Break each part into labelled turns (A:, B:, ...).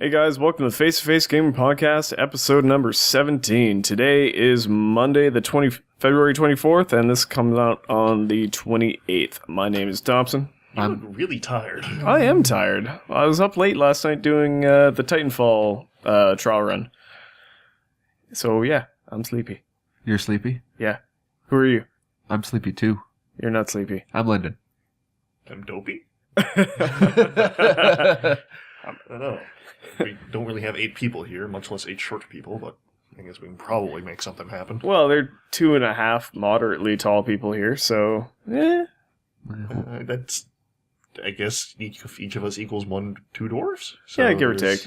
A: Hey guys, welcome to the Face to Face Gaming Podcast, episode number 17. Today is Monday, February 24th, and this comes out on the 28th. My name is Thompson.
B: I'm really tired.
A: I am tired. I was up late last night doing the Titanfall trial run. So yeah, I'm sleepy.
C: You're sleepy?
A: Yeah. Who are you?
C: I'm sleepy too.
A: You're not sleepy.
C: I'm Lyndon.
B: I'm dopey. I don't know. We don't really have 8 people here, much less 8 short people, but I guess we can probably make something happen.
A: Well, there are 2.5 moderately tall people here, so
B: That's, I guess, each of us equals 1 to 2 dwarves. So
A: yeah, give or take.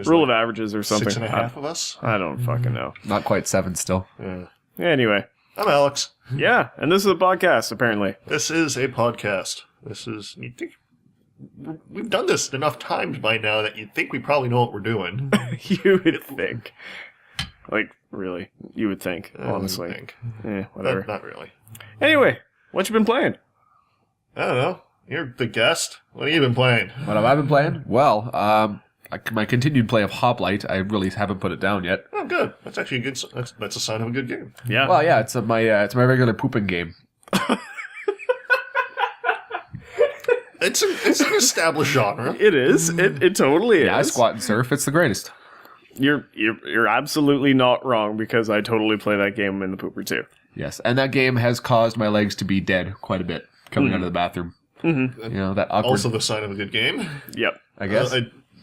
A: Rule of averages or something.
B: 6.5 of us.
A: I don't fucking know.
C: Not quite 7 still.
A: Anyway.
B: I'm Alex.
A: Yeah, and this is a podcast, apparently.
B: This is a podcast. You think we've done this enough times by now that you'd think we probably know what we're doing.
A: You would think. Like, really. You would think, honestly.
B: You would think.
A: Whatever.
B: Not really.
A: Anyway, what you been playing?
B: I don't know. You're the guest. What have you been playing?
C: What have I been playing? Well, my continued play of Hoplite, I really haven't put it down yet.
B: Oh, good. That's actually a good. That's a sign of a good game.
A: Yeah.
C: Well, yeah, it's my regular pooping game.
B: It's an established genre.
A: It is. It totally is.
C: Yeah, I squat and surf. It's the greatest.
A: You're absolutely not wrong, because I totally play that game in the pooper too.
C: Yes, and that game has caused my legs to be dead quite a bit coming out of the bathroom.
A: Mm-hmm.
C: You know, that awkward...
B: Also the sign of a good game.
A: Yep.
C: I guess.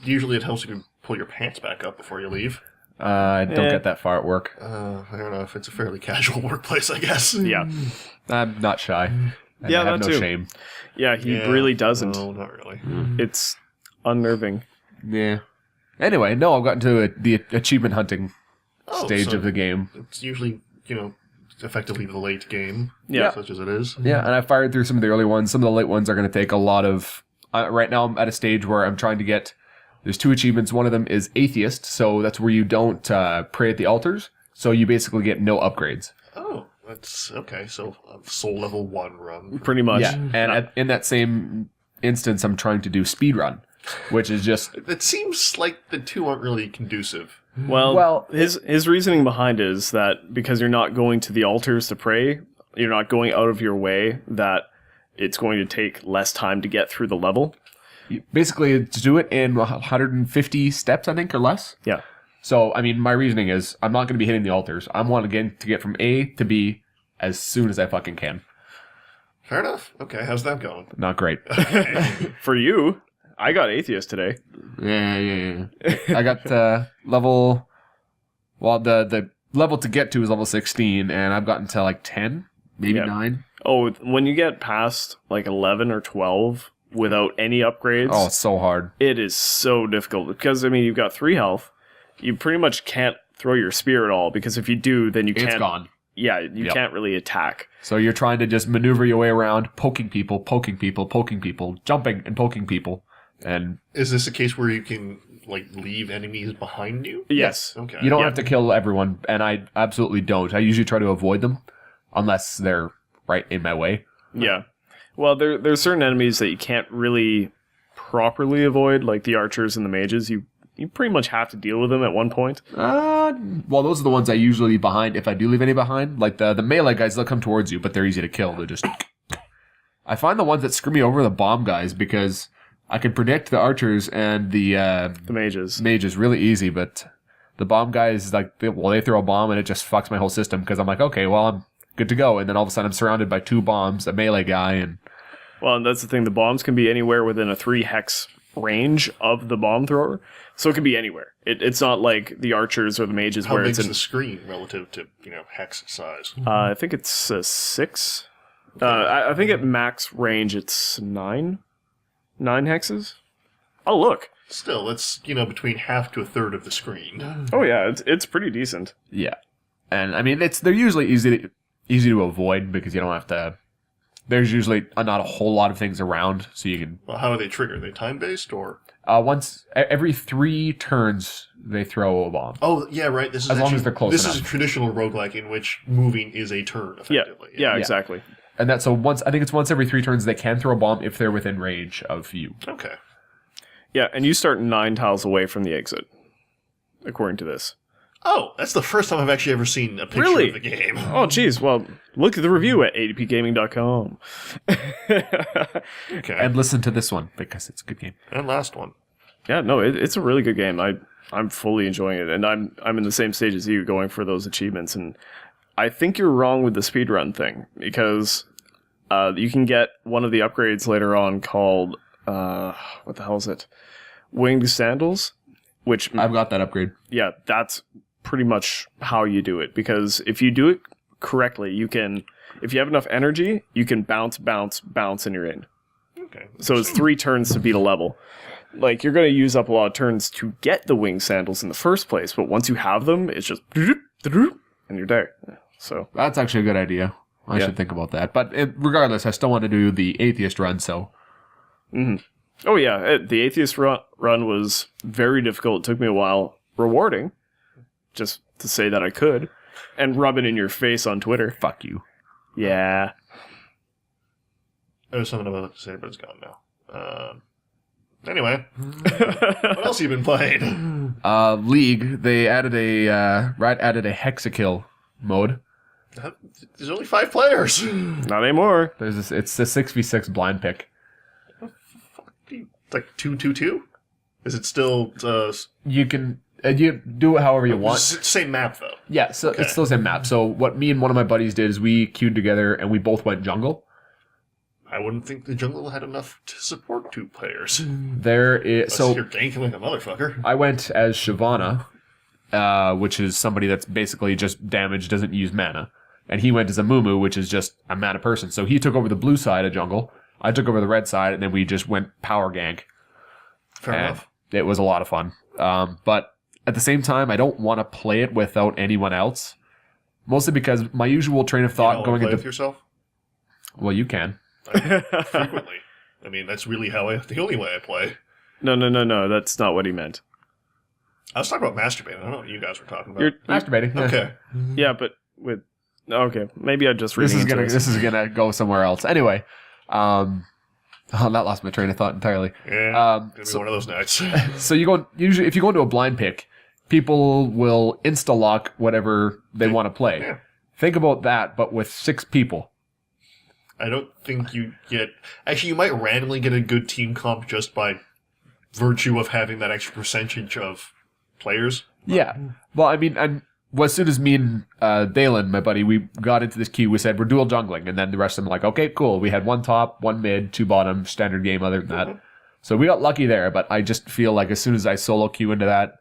B: Usually it helps you pull your pants back up before you leave.
C: I don't get that far at work.
B: I don't know if it's a fairly casual workplace, I guess.
A: Yeah.
C: I'm not shy. And
A: Yeah,
C: I have
A: that
C: no
A: too.
C: shame.
A: Yeah, he really doesn't.
B: No, not really.
A: It's unnerving.
C: Yeah. Anyway, no, I've gotten to the achievement hunting stage
B: so
C: of the game.
B: It's usually, effectively the late game.
A: Yeah.
B: Such as it is.
C: Yeah, and I fired through some of the early ones. Some of the late ones are going to take a lot of... right now I'm at a stage where I'm trying to get... There's 2 achievements. One of them is Atheist, so that's where you don't pray at the altars. So you basically get no upgrades.
B: Oh, that's okay. So soul level 1 run.
A: Pretty much.
C: Yeah, and in that same instance, I'm trying to do speedrun, which is just...
B: It seems like the 2 aren't really conducive.
A: Well, his reasoning behind it is that because you're not going to the altars to pray, you're not going out of your way, that it's going to take less time to get through the level.
C: Basically, to do it in 150 steps, I think, or less.
A: Yeah.
C: So, I mean, my reasoning is I'm not going to be hitting the altars. I want to get from A to B as soon as I fucking can.
B: Fair enough. Okay, how's that going?
C: Not great.
A: For you, I got Atheist today.
C: Yeah. I got level... Well, the level to get to is level 16, and I've gotten to like 10, maybe 9.
A: Oh, when you get past like 11 or 12 without any upgrades...
C: Oh, it's so hard.
A: It is so difficult, because, I mean, you've got 3 health. You pretty much can't throw your spear at all, because if you do, then you can't...
C: It's gone.
A: Yeah, you can't really attack.
C: So you're trying to just maneuver your way around, poking people, jumping and poking people. And
B: is this a case where you can leave enemies behind you?
A: Yes.
B: Okay.
C: you don't have to kill everyone, and I absolutely don't. I usually try to avoid them, unless they're right in my way.
A: Yeah. Well, there's certain enemies that you can't really properly avoid, like the archers and the mages. You pretty much have to deal with them at one point.
C: Well, those are the ones I usually leave behind, if I do leave any behind. Like the melee guys, they'll come towards you, but they're easy to kill. They're just... I find the ones that screw me over are the bomb guys, because I can predict the archers and the
A: mages.
C: Mages really easy, but the bomb guys, they throw a bomb and it just fucks my whole system, because I'm like, okay, well, I'm good to go. And then all of a sudden I'm surrounded by 2 bombs, a melee guy, and...
A: Well, and that's the thing. The bombs can be anywhere within a 3 hex range of the bomb thrower. So it can be anywhere. It's not like the archers or the mages
B: How
A: where
B: big
A: it's
B: is the screen relative to, hex size?
A: I think it's 6. I think at max range it's 9 hexes. Oh, look.
B: Still, it's, between half to a third of the screen.
A: Oh yeah, it's pretty decent.
C: Yeah. And I mean, they're usually easy to avoid, because you don't have to... There's usually not a whole lot of things around, so you can...
B: Well, how are they triggered? Are they time-based, or...?
C: Every 3 turns, they throw a bomb.
B: Oh, yeah, right. This is
C: as long as they're close
B: This
C: enough.
B: is a traditional roguelike in which moving is a turn, effectively.
A: Yeah, exactly.
C: And I think it's once every 3 turns they can throw a bomb if they're within range of you.
B: Okay.
A: Yeah, and you start 9 tiles away from the exit, according to this.
B: Oh, that's the first time I've actually ever seen a picture
A: Really?
B: of the game.
A: Oh, geez. Well, look at the review at adpgaming.com.
B: Okay.
C: And listen to this one because it's a good game.
B: And last one.
A: Yeah, no, it's a really good game. I'm fully enjoying it, and I'm in the same stage as you, going for those achievements. And I think you're wrong with the speedrun thing, because you can get one of the upgrades later on called what the hell is it? Winged Sandals, which
C: I've got that upgrade.
A: yeah, that's pretty much how you do it, because if you do it correctly, you can, if you have enough energy, you can bounce, and you're in.
B: Okay.
A: So it's 3 turns to beat a level. Like, you're going to use up a lot of turns to get the wing sandals in the first place, but once you have them, it's just and you're there. So
C: That's actually a good idea. I should think about that. But regardless, I still want to do the Atheist run, so...
A: oh yeah, the Atheist run was very difficult. It took me a while. Rewarding, just to say that I could, and rub it in your face on Twitter.
C: Fuck you.
A: Yeah.
B: There's something about to say, but it's gone now. Anyway, what else have you been playing?
C: League, they added a hexakill mode.
B: There's only 5 players.
A: Not anymore.
C: It's a 6v6 blind pick.
B: It's like 2-2-2? Is it still...
C: You can you do it however you want.
B: It's the same map, though.
C: Yeah, so it's still the same map. So what me and one of my buddies did is we queued together and we both went jungle.
B: I wouldn't think the jungle had enough to support 2 players.
C: There is
B: So you're ganking like a motherfucker.
C: I went as Shyvana, which is somebody that's basically just damage, doesn't use mana. And he went as a Mumu, which is just a mana person. So he took over the blue side of jungle. I took over the red side, and then we just went power gank.
B: Fair enough.
C: It was a lot of fun. But at the same time, I don't want to play it without anyone else. Mostly because my usual train of thought going
B: play
C: into...
B: with yourself?
C: Well, you can.
B: Frequently. I mean, that's really the only way I play.
A: No. That's not what he meant.
B: I was talking about masturbating. I don't know what you guys were talking about.
A: You're
C: Masturbating. Yeah.
B: Okay.
A: yeah, but with okay, maybe I just reading into
C: This is gonna go somewhere else. Anyway, that lost my train of thought entirely.
B: Yeah. It's gonna be one of those nights.
C: So usually if you go into a blind pick, people will insta lock whatever they want to play.
B: Yeah.
C: Think about that, but with 6 people.
B: I don't think you get... Actually, you might randomly get a good team comp just by virtue of having that extra percentage of players.
C: Yeah. Well, I mean, as soon as me and Dalen, my buddy, we got into this queue, we said we're dual jungling, and then the rest of them were like, okay, cool. We had 1 top, 1 mid, 2 bottom, standard game other than that. So we got lucky there, but I just feel like as soon as I solo queue into that,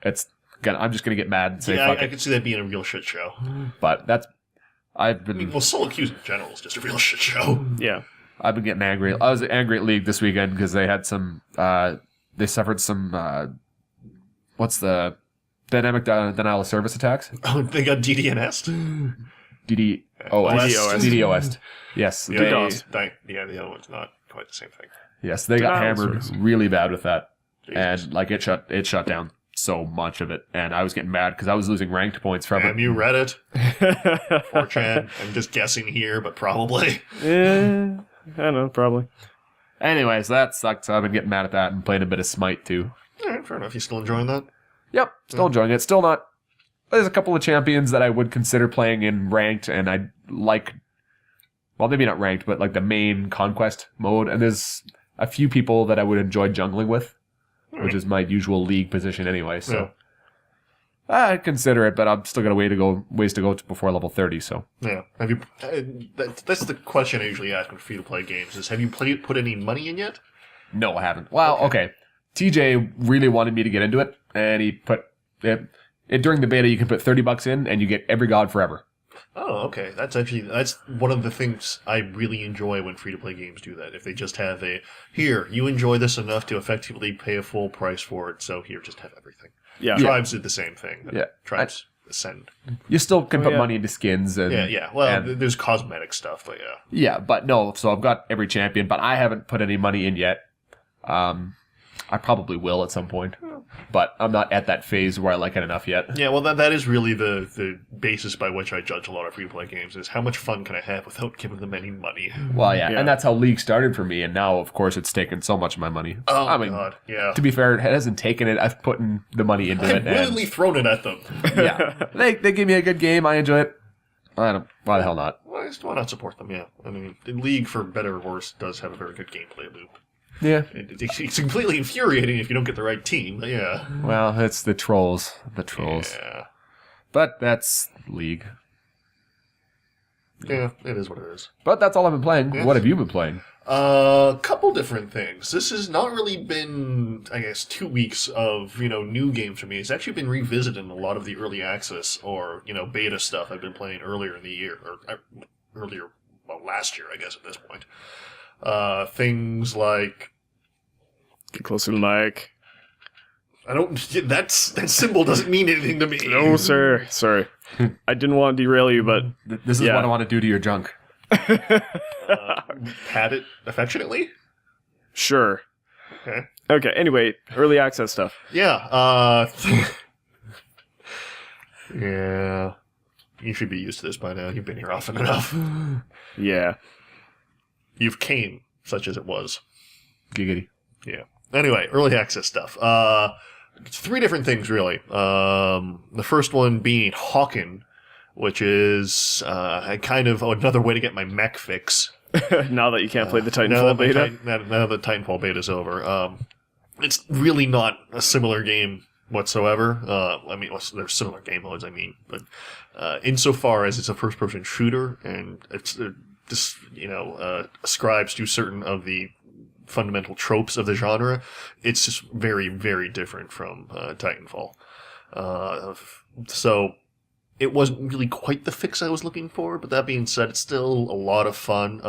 C: I'm just gonna get mad and say fuck
B: I
C: it.
B: could see that being a real shit show.
C: But I've been
B: Well, solo queues in general is just a real shit show.
A: Yeah.
C: I've been getting angry. I was angry at League this weekend because they had some they suffered some what's the dynamic denial of service attacks?
B: Oh, they got DDNS?
C: DDoS. Yes.
B: The other one's not quite the same thing.
C: Yes, they got
A: Denial of
C: hammered
A: service.
C: really bad with that.
B: Jesus.
C: And like it shut down so much of it, and I was getting mad because I was losing ranked points from
B: Damn
C: it.
B: you, Reddit. 4chan. I'm just guessing here, but probably.
A: Yeah, I don't know, probably.
C: Anyways, that sucks. I've been getting mad at that and playing a bit of Smite too.
B: Alright, fair enough. You still enjoying that?
C: Yep, still enjoying it. Still not. There's a couple of champions that I would consider playing in ranked, and I like. Well, maybe not ranked, but like the main conquest mode. And there's a few people that I would enjoy jungling with, which is my usual League position anyway. So I'd consider it, but I'm still got ways to go before level 30. So
B: Yeah. Have you? That's the question I usually ask when free-to-play games: is have you put any money in yet?
C: no, I haven't. Well, okay. TJ really wanted me to get into it, and he put during the beta. You can put $30 in, and you get every god forever.
B: Oh, okay. That's one of the things I really enjoy when free-to-play games do that. If they just have here, you enjoy this enough to effectively pay a full price for it, so here, just have everything.
A: Yeah.
B: Tribes did the same thing.
C: Yeah.
B: Tribes Ascend.
C: You still can put
A: yeah.
C: money into skins. And,
B: Yeah. Well,
C: and-
B: there's cosmetic stuff, but yeah.
C: yeah, but no. So I've got every champion, but I haven't put any money in yet. I probably will at some point. but I'm not at that phase where I like it enough yet.
B: Yeah, well, that is really the basis by which I judge a lot of free-to-play games, is how much fun can I have without giving them any money?
C: Well, yeah,
A: Yeah.
C: and that's how League started for me, and now, of course, it's taken so much of my money.
B: Oh,
C: I mean,
B: God, yeah.
C: to be fair, it hasn't taken it. I've put in the money into
B: I've
C: it. And,
B: willingly thrown it at them.
C: yeah, they give me a good game. I enjoy it. I don't. Why the hell not?
B: Why not support them, yeah. I mean, the League, for better or worse, does have a very good gameplay loop.
C: Yeah.
B: It's completely infuriating if you don't get the right team, but yeah.
C: Well, it's the trolls. The trolls.
B: Yeah.
C: But that's League.
B: Yeah, it is what it is.
C: But that's all I've been playing.
B: Yes.
C: What have you been playing?
B: A couple different things. This has not really been, I guess, 2 weeks of, new games for me. It's actually been revisiting a lot of the early access or, beta stuff I've been playing earlier in the year, or last year, I guess, at this point. Things like...
A: Get closer to the mic.
B: That symbol doesn't mean anything to me.
A: No, sir. Sorry. I didn't want to derail you, but
C: This is
A: Yeah.
C: what I want to do to your junk.
B: Pat it affectionately?
A: sure.
B: Okay.
A: Okay, anyway, early access stuff.
B: Yeah, yeah. You should be used to this by now. You've been here often enough.
A: Yeah.
B: You've came, such as it was.
C: Giggity.
B: Yeah. Anyway, early access stuff. It's 3 different things, really. The first one being Hawken, which is kind of another way to get my mech fix.
A: Now that you can't play the
B: Now
A: Titanfall beta.
B: now that Titanfall beta is over. It's really not a similar game whatsoever. They're similar game modes, but insofar as it's a first-person shooter and it's ascribes to certain of the fundamental tropes of the genre, it's just very, very different from Titanfall. So it wasn't really quite the fix I was looking for, but that being said, it's still a lot of fun.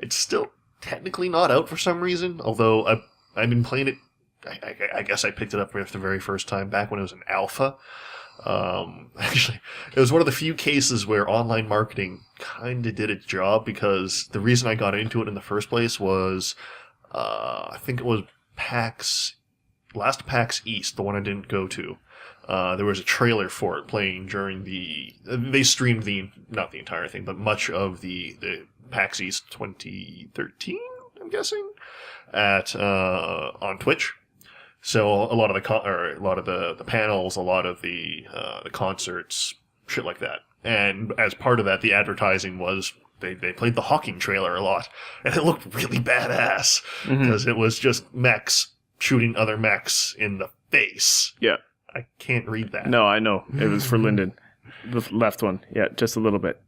B: It's still technically not out for some reason, although I've been playing it. I guess I picked it up for the very first time back when it was an alpha. Actually, it was one of the few cases where online marketing kind of did its job, because the reason I got into it in the first place was, I think it was last PAX East, the one I didn't go to. There was a trailer for it playing during they streamed not the entire thing, but much of the PAX East 2013, I'm guessing, on Twitch. So a lot of the panels, a lot of the concerts, shit like that. And as part of that, the advertising was they played the Hawking trailer a lot, and it looked really badass because it was just mechs shooting other mechs in the face.
A: Yeah.
B: I can't read that.
A: No, I know. It was for Lyndon. The left one. Yeah, just a little bit.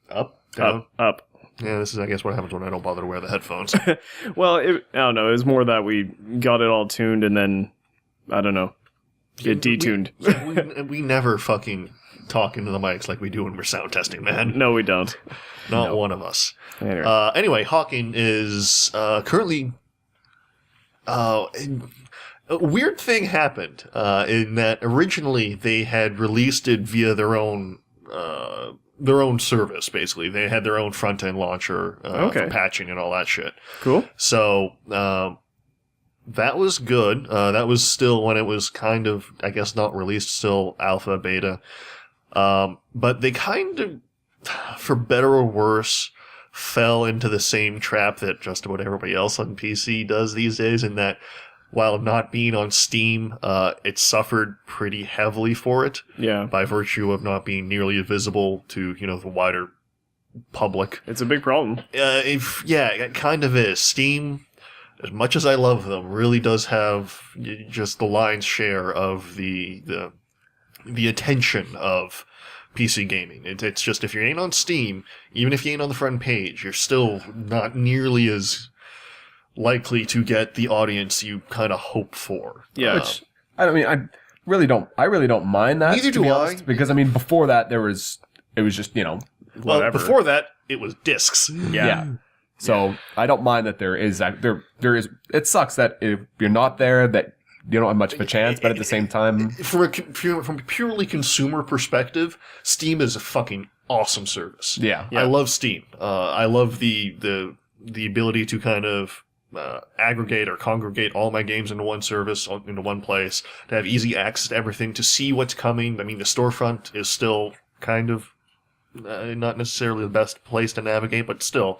B: Up, down.
A: Up.
B: Yeah, this is, I guess, what happens when I don't bother to wear the headphones.
A: Well, I don't know. It was more that we got it all tuned and then, I don't know, get detuned.
B: We never fucking talk into the mics like we do when we're sound testing, man.
A: No, we don't.
B: Not one of us.
A: Anyway.
B: Anyway, Hawking is currently... a weird thing happened in that originally they had released it via their own service, basically. They had their own front-end launcher for patching and all that shit.
A: Cool.
B: So that was good. That was still when it was kind of, I guess, not released, still alpha, beta. But they kind of, for better or worse, fell into the same trap that just about everybody else on PC does these days, in that while not being on Steam, it suffered pretty heavily for it.
A: Yeah.
B: By virtue of not being nearly visible to, the wider public.
A: It's a big problem.
B: It kind of is. Steam, as much as I love them, really does have just the lion's share of the attention of PC gaming. It's just, if you ain't on Steam, even if you ain't on the front page, you're still not nearly as likely to get the audience you kind of hope for.
A: Yeah.
C: Which, I really don't mind that.
B: Neither
C: to be
B: do I.
C: honest, because before that it was just
B: Well,
C: whatever.
B: before that, it was discs.
C: Yeah. So I don't mind that there is. It sucks that if you're not there, that you don't have much of a chance. But at the same time,
B: From a purely consumer perspective, Steam is a fucking awesome service.
C: yeah.
B: I love Steam. I love the ability to kind of aggregate or congregate all my games into one service, into one place, to have easy access to everything, to see what's coming. I mean, the storefront is still kind of not necessarily the best place to navigate, but still,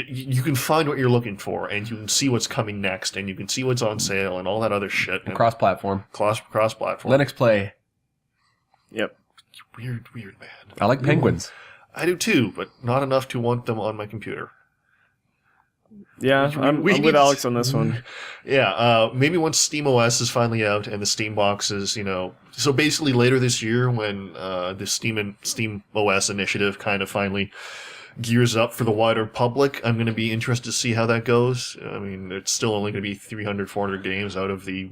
B: you can find what you're looking for, and you can see what's coming next, and you can see what's on sale, and all that other shit.
C: And cross-platform.
B: Cross-platform.
C: Linux Play.
A: Yep.
B: Weird man.
C: I like penguins.
B: I do too, but not enough to want them on my computer.
A: Yeah, I'm with Alex on this one.
B: Yeah, maybe once SteamOS is finally out and the Steam boxes, so basically later this year when the SteamOS initiative kind of finally gears up for the wider public, I'm going to be interested to see how that goes. I mean, it's still only going to be 300, 400 games out of the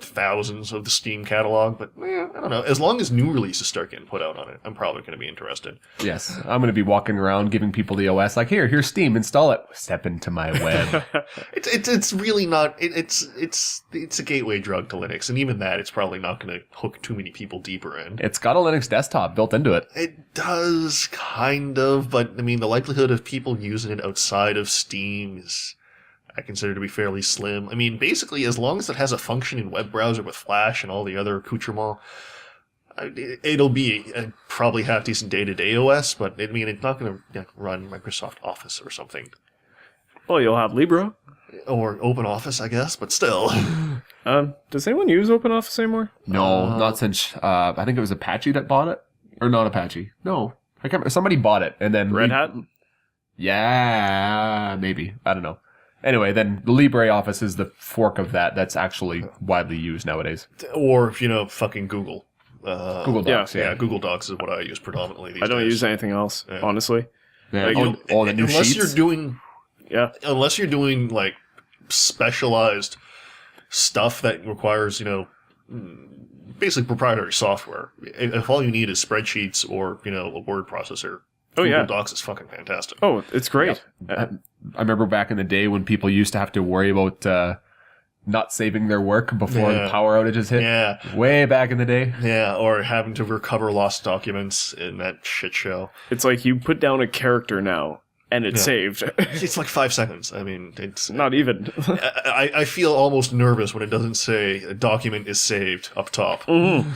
B: thousands of the Steam catalog, but I don't know. As long as new releases start getting put out on it, I'm probably going to be interested.
C: Yes, I'm going to be walking around giving people the OS, like, here's Steam, install it. Step into my web.
B: It's really not. It's a gateway drug to Linux, and even that, it's probably not going to hook too many people deeper in.
C: It's got a Linux desktop built into it.
B: It does, kind of, but I mean, the likelihood of people using it outside of Steam is, I consider to be fairly slim. I mean, basically, as long as it has a functioning web browser with Flash and all the other accoutrements, it'll be a probably half-decent day-to-day OS, but I mean, it's not going to run Microsoft Office or something.
A: Well, you'll have Libra.
B: Or OpenOffice, I guess, but still.
A: Does anyone use OpenOffice anymore?
C: No, not since, I think it was Apache that bought it. Or not Apache. No. I can't remember. Somebody bought it, and then...
A: Red Hat?
C: Yeah, maybe. I don't know. Anyway, then the LibreOffice is the fork of that that's actually widely used nowadays.
B: Or, fucking Google.
C: Google Docs, yeah.
B: Google Docs is what I use predominantly these days.
A: I don't use anything else, honestly.
C: Yeah.
A: Like,
C: all the new
B: unless
C: sheets.
B: Unless you're doing, like, specialized stuff that requires, basically proprietary software. If all you need is spreadsheets or, a word processor, Google Docs is fucking fantastic.
A: Oh, it's great.
C: I remember back in the day when people used to have to worry about not saving their work before the power outages hit.
B: Yeah.
C: Way back in the day.
B: Yeah, or having to recover lost documents in that shit show.
A: It's like you put down a character now, and it's saved.
B: It's like 5 seconds. I mean, it's...
A: Not even.
B: I feel almost nervous when it doesn't say a document is saved up top.
A: Mm-hmm.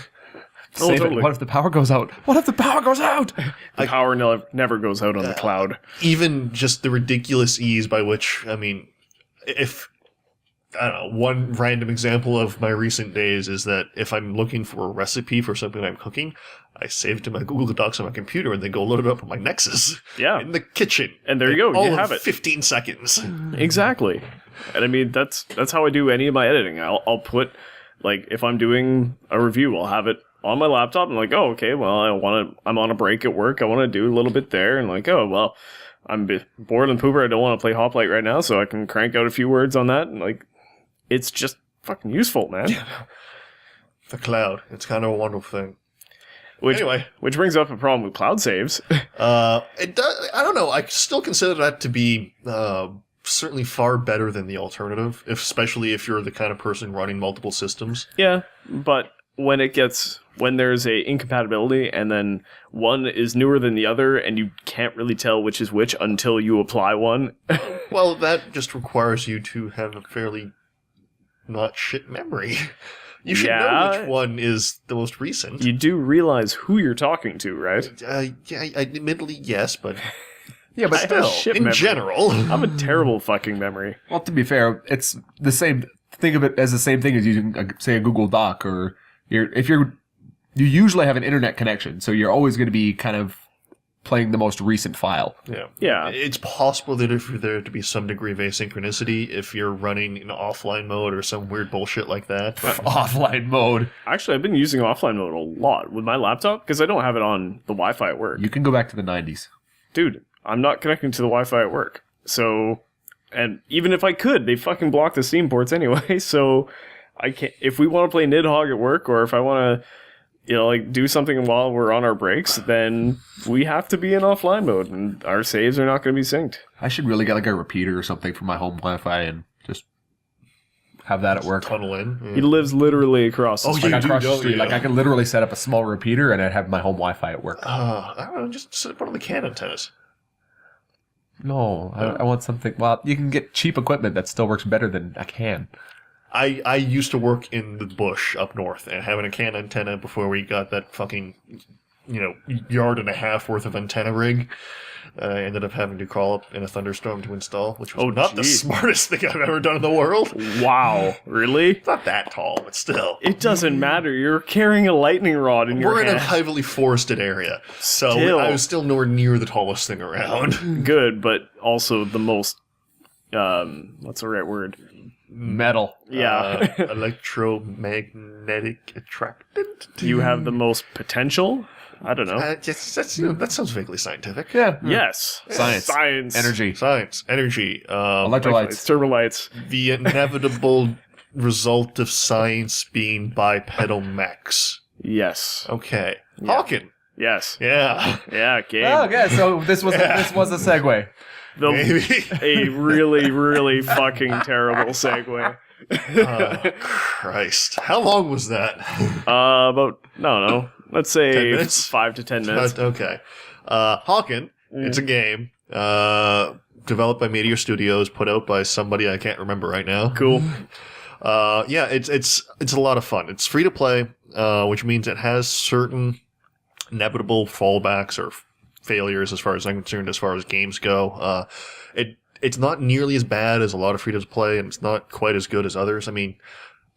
C: Save it. What if the power goes out? What if the power goes out?
A: The power never goes out on the cloud.
B: Even just the ridiculous ease by which, I mean, if... I don't know, one random example of my recent days is that if I'm looking for a recipe for something I'm cooking, I save it to my Google Docs on my computer and then go load it up on my Nexus.
A: Yeah.
B: In the kitchen.
A: And there you go.
B: All
A: You have
B: in
A: it.
B: 15 seconds.
A: Exactly. And I mean, that's how I do any of my editing. I'll put, like, if I'm doing a review, I'll have it on my laptop. I'm like, oh, okay, well, I'm on a break at work. I want to do a little bit there. And like, oh, well, I'm bored and pooper. I don't want to play Hoplite right now, so I can crank out a few words on that. And like, it's just fucking useful, man.
B: Yeah. The cloud. It's kind of a wonderful thing.
A: Which brings up a problem with cloud saves.
B: It does. I don't know. I still consider that to be certainly far better than the alternative, especially if you're the kind of person running multiple systems.
A: Yeah, but when there's a incompatibility and then one is newer than the other and you can't really tell which is which until you apply one.
B: Well, that just requires you to have a fairly not shit memory. You should know which one is the most recent.
A: You do realize who you're talking to, right?
B: Admittedly, yes, but...
C: Yeah, but
B: still, in general.
A: I have a terrible fucking memory.
C: Well, to be fair, it's the same... Think of it as the same thing as using, say, a Google Doc, or you usually have an internet connection, so you're always going to be kind of playing the most recent file.
A: Yeah.
B: It's possible that if there to be some degree of asynchronicity, if you're running in offline mode or some weird bullshit like that.
C: Offline mode.
A: Actually, I've been using offline mode a lot with my laptop because I don't have it on the Wi-Fi at work.
C: You can go back to the 90s.
A: Dude, I'm not connecting to the Wi-Fi at work. So, and even if I could, they fucking block the Steam ports anyway. So, I can't. If we want to play Nidhogg at work, or if I want to, do something while we're on our breaks, then we have to be in offline mode, and our saves are not going to be synced.
C: I should really get like a repeater or something for my home Wi-Fi and just have that at work.
B: Tunnel in. Yeah.
A: He lives literally across the street.
C: Across the street. Like I can literally set up a small repeater and I'd have my home Wi-Fi at work.
B: I don't know, just put on the can antennas.
C: No, I want something. Well, you can get cheap equipment that still works better than a can.
B: I used to work in the bush up north, and having a can antenna before we got that fucking, yard and a half worth of antenna rig. I ended up having to crawl up in a thunderstorm to install, which was not the smartest thing I've ever done in the world.
A: Wow, really?
B: It's not that tall, but still.
A: It doesn't matter. You're carrying a lightning rod in your
B: We're
A: hand.
B: in a heavily forested area, so
A: Still.
B: I was still nowhere near the tallest thing around.
A: Good, but also the most, what's the right word?
C: Metal.
A: Yeah.
B: Electromagnetic attractant?
A: You have the most potential? I don't know.
B: That sounds vaguely scientific.
C: Yeah.
A: Yes.
C: Science. Energy.
B: Science, energy,
C: Electrolytes.
A: Turbolites.
B: the inevitable result of science being bipedal mechs.
A: Yes.
B: Okay. Hawken.
A: Yes.
B: Yeah.
A: Yeah, game.
C: Oh, okay, so this was a segue.
B: Maybe.
A: A really, really fucking terrible segue.
B: Oh, Christ. How long was that?
A: About, I don't know. Let's
B: 10
A: say
B: minutes?
A: 5 to 10 minutes.
B: Okay. Hawken. It's a game. Developed by Meteor Studios, put out by somebody I can't remember right now.
A: Cool.
B: Yeah, it's a lot of fun. It's free to play, which means it has certain inevitable fallbacks or failures as far as I'm concerned, as far as games go. It's not nearly as bad as a lot of free to play, and it's not quite as good as others. I mean,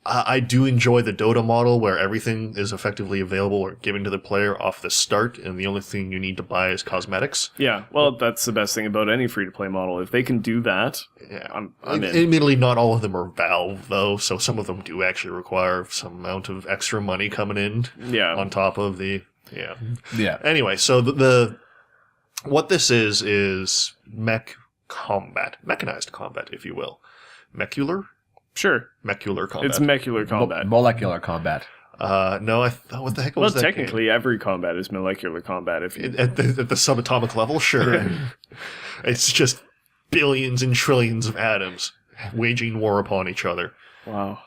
B: I do enjoy the Dota model where everything is effectively available or given to the player off the start, and the only thing you need to buy is cosmetics.
A: Yeah, well, that's the best thing about any free-to-play model. If they can do that,
B: Yeah,
A: I'm in.
B: Admittedly, not all of them are Valve, though, so some of them do actually require some amount of extra money coming in
A: Yeah.
B: on top of the... Yeah.
C: Yeah.
B: Anyway, so the what this is mech combat. Mechanized combat, if you will. Mechular?
A: Sure.
B: Mechular combat.
A: It's molecular combat.
C: Molecular combat.
B: No, I thought, what the heck
A: Well,
B: was that
A: technically, every combat is molecular combat. If you
B: game? At the subatomic level, sure. It's just billions and trillions of atoms waging war upon each other.
A: Wow.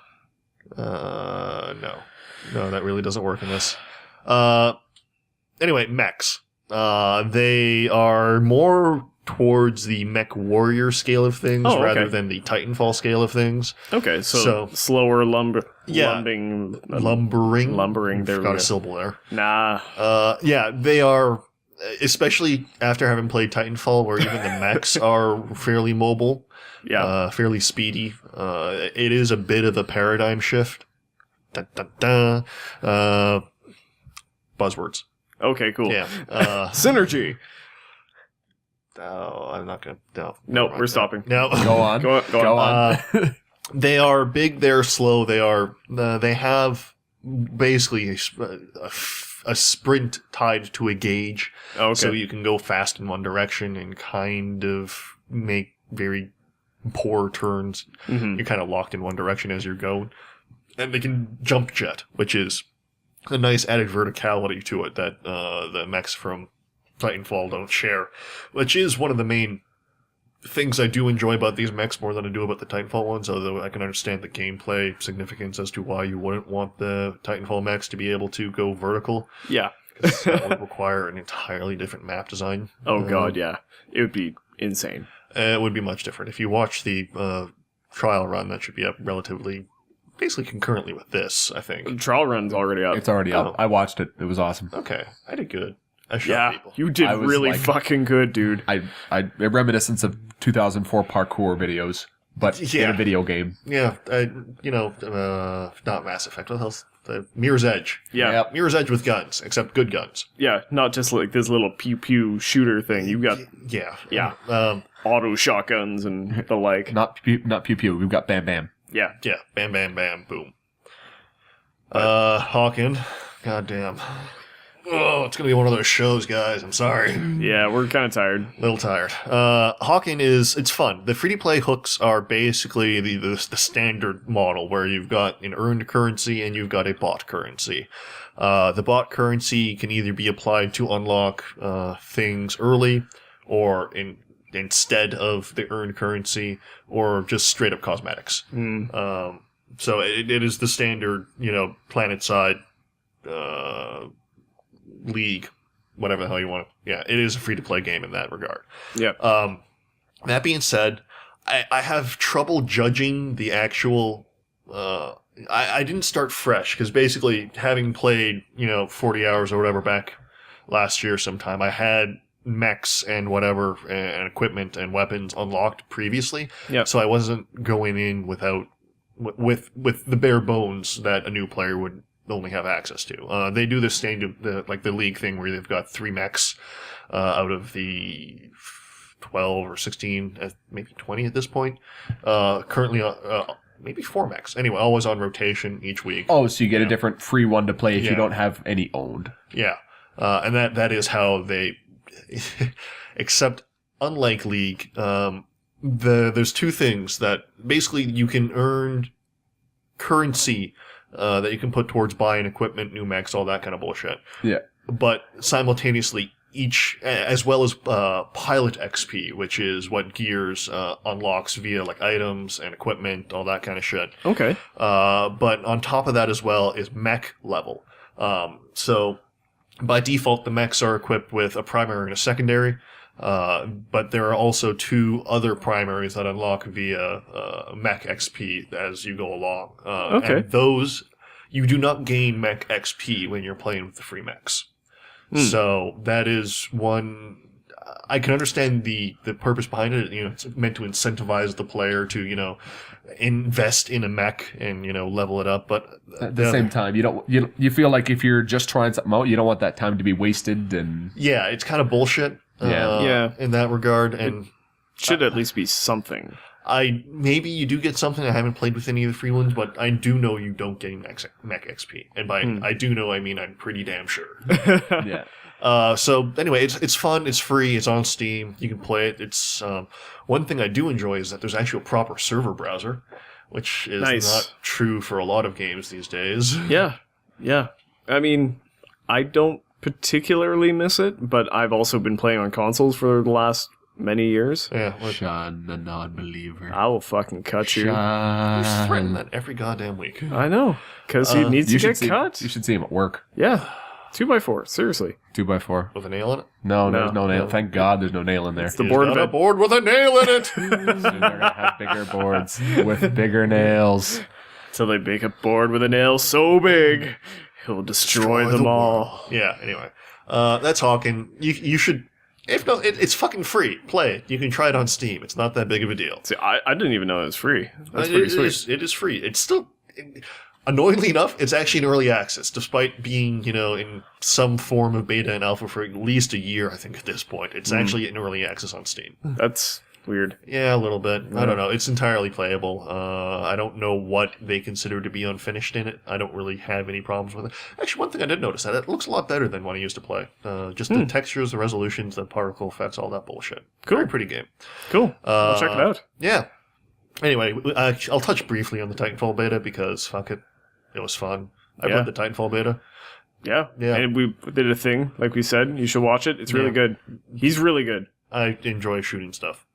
B: No, that really doesn't work in this. Anyway, mechs. They are more towards the mech warrior scale of things rather than the Titanfall scale of things.
A: Okay, so slower
B: Yeah.
A: lumbering. There we
B: Got
A: go.
B: a syllable there.
A: Nah.
B: Yeah, they are, especially after having played Titanfall, where even the mechs are fairly mobile,
A: Yeah.
B: fairly speedy. It is a bit of a paradigm shift. Dun, dun, dun. Buzzwords.
A: Okay, cool.
B: Yeah.
A: Synergy.
B: Oh, I'm not gonna. No.
A: No, we're stopping.
B: No.
C: Go on.
A: Go on.
B: They are big. They're slow. They are. They have basically a sprint tied to a gauge,
A: Okay.
B: so you can go fast in one direction and kind of make very poor turns.
A: Mhm.
B: You're kind of locked in one direction as you're going, and they can jump jet, which is a nice added verticality to it that the mechs from Titanfall don't share, which is one of the main things I do enjoy about these mechs more than I do about the Titanfall ones, although I can understand the gameplay significance as to why you wouldn't want the Titanfall mechs to be able to go vertical.
A: Yeah.
B: That would require an entirely different map design.
A: Oh, God, yeah. It would be insane.
B: It would be much different. If you watch the trial run, that should be up relatively, basically concurrently with this, I think.
A: Trial run's already up.
C: It's already up. I watched it. It was awesome.
B: Okay, I did good. I shot
A: Yeah,
B: people.
A: you did
C: I was
A: really
C: like-
A: fucking good, dude.
C: I a reminiscence of 2004 parkour videos, but in
B: Yeah.
C: a video game.
B: Yeah, not Mass Effect. What the hell's Mirror's Edge?
A: Yeah.
C: Yep.
B: Mirror's Edge with guns, except good guns.
A: Yeah, not just like this little pew-pew shooter thing. You got
B: Yeah.
A: Yeah.
B: Um,
A: auto shotguns and the like.
C: Not pew pew. We've got bam bam.
A: Yeah.
B: yeah. Bam, bam, bam, boom. Hawken. Goddamn. Oh, it's gonna be one of those shows, guys. I'm sorry.
A: Yeah, we're kind of tired.
B: A little tired. Hawken it's fun. The free-to-play hooks are basically the standard model where you've got an earned currency and you've got a bought currency. The bought currency can either be applied to unlock things early or instead of the earned currency, or just straight up cosmetics. So it is the standard, planet-side league, whatever the hell you want. Yeah, it is a free-to-play game in that regard.
A: Yeah.
B: That being said, I have trouble judging the actual. I didn't start fresh because basically, having played 40 hours or whatever back last year sometime, I had mechs and whatever and equipment and weapons unlocked previously.
A: Yeah.
B: So I wasn't going in without with the bare bones that a new player would only have access to. They do this the league thing where they've got 3 mechs out of the 12 or 16, maybe 20 at this point. Currently, maybe 4 mechs. Anyway, always on rotation each week.
C: Oh, so you get a different free one to play if you don't have any owned.
B: Yeah. And that is how they, except unlike League, there's 2 things that basically you can earn currency that you can put towards buying equipment, new mechs, all that kind of bullshit.
C: Yeah.
B: But simultaneously, each, as well as pilot XP, which is what Gears unlocks via like items and equipment, all that kind of shit.
A: Okay.
B: But on top of that as well is mech level. So by default, the mechs are equipped with a primary and a secondary. But there are also 2 other primaries that unlock via mech XP as you go along.
A: Okay.
B: And those, you do not gain mech XP when you're playing with the free mechs. So that is one. I can understand the purpose behind it. It's meant to incentivize the player to invest in a mech and level it up. But
C: At the same time, you feel like if you're just trying something out, you don't want that time to be wasted. And
B: yeah, it's kind of bullshit.
A: Yeah.
B: In that regard, and
A: Should at least be something.
B: maybe you do get something. I haven't played with any of the free ones, but I do know you don't get mech XP, and by I do know I mean I'm pretty damn sure.
C: yeah.
B: So anyway, it's fun. It's free. It's on Steam. You can play it. It's one thing I do enjoy is that there's actually a proper server browser, which is not true for a lot of games these days.
A: Yeah. I mean, I don't particularly miss it, but I've also been playing on consoles for the last many years.
B: Yeah.
C: Sean, the non-believer.
A: I will fucking cut you.
B: You
C: Sean.
B: threaten that every goddamn week.
A: I know, because he needs to get cut.
C: You should see him at work.
A: Yeah. 2x4, seriously.
C: 2x4.
B: With a nail in it?
C: No, there's no nail. Thank God there's no nail in there.
A: It's the board
B: Got
A: of
B: a board with a nail in it.
C: Soon they're gonna have bigger boards with bigger nails.
A: So they make a board with a nail so big, he'll destroy them all.
B: Yeah. Anyway, that's Hawking. You should. If no, it's fucking free. Play it. You can try it on Steam. It's not that big of a deal.
A: See, I didn't even know it was free. That's pretty sweet.
B: It is free. It's still. Annoyingly enough, it's actually in early access, despite being, in some form of beta and alpha for at least a year, I think, at this point. It's actually in early access on Steam.
A: That's weird.
B: Yeah, a little bit. I don't know. It's entirely playable. I don't know what they consider to be unfinished in it. I don't really have any problems with it. Actually, one thing I did notice, that it looks a lot better than what I used to play. Just the textures, the resolutions, the particle effects, all that bullshit.
A: Cool.
B: Very pretty game.
A: Cool. I'll check it out.
B: Yeah. Anyway, I'll touch briefly on the Titanfall beta because, fuck it. It was fun. I played the Titanfall beta.
A: Yeah.
B: Yeah.
A: And we did a thing, like we said. You should watch it. It's really good. He's really good.
B: I enjoy shooting stuff.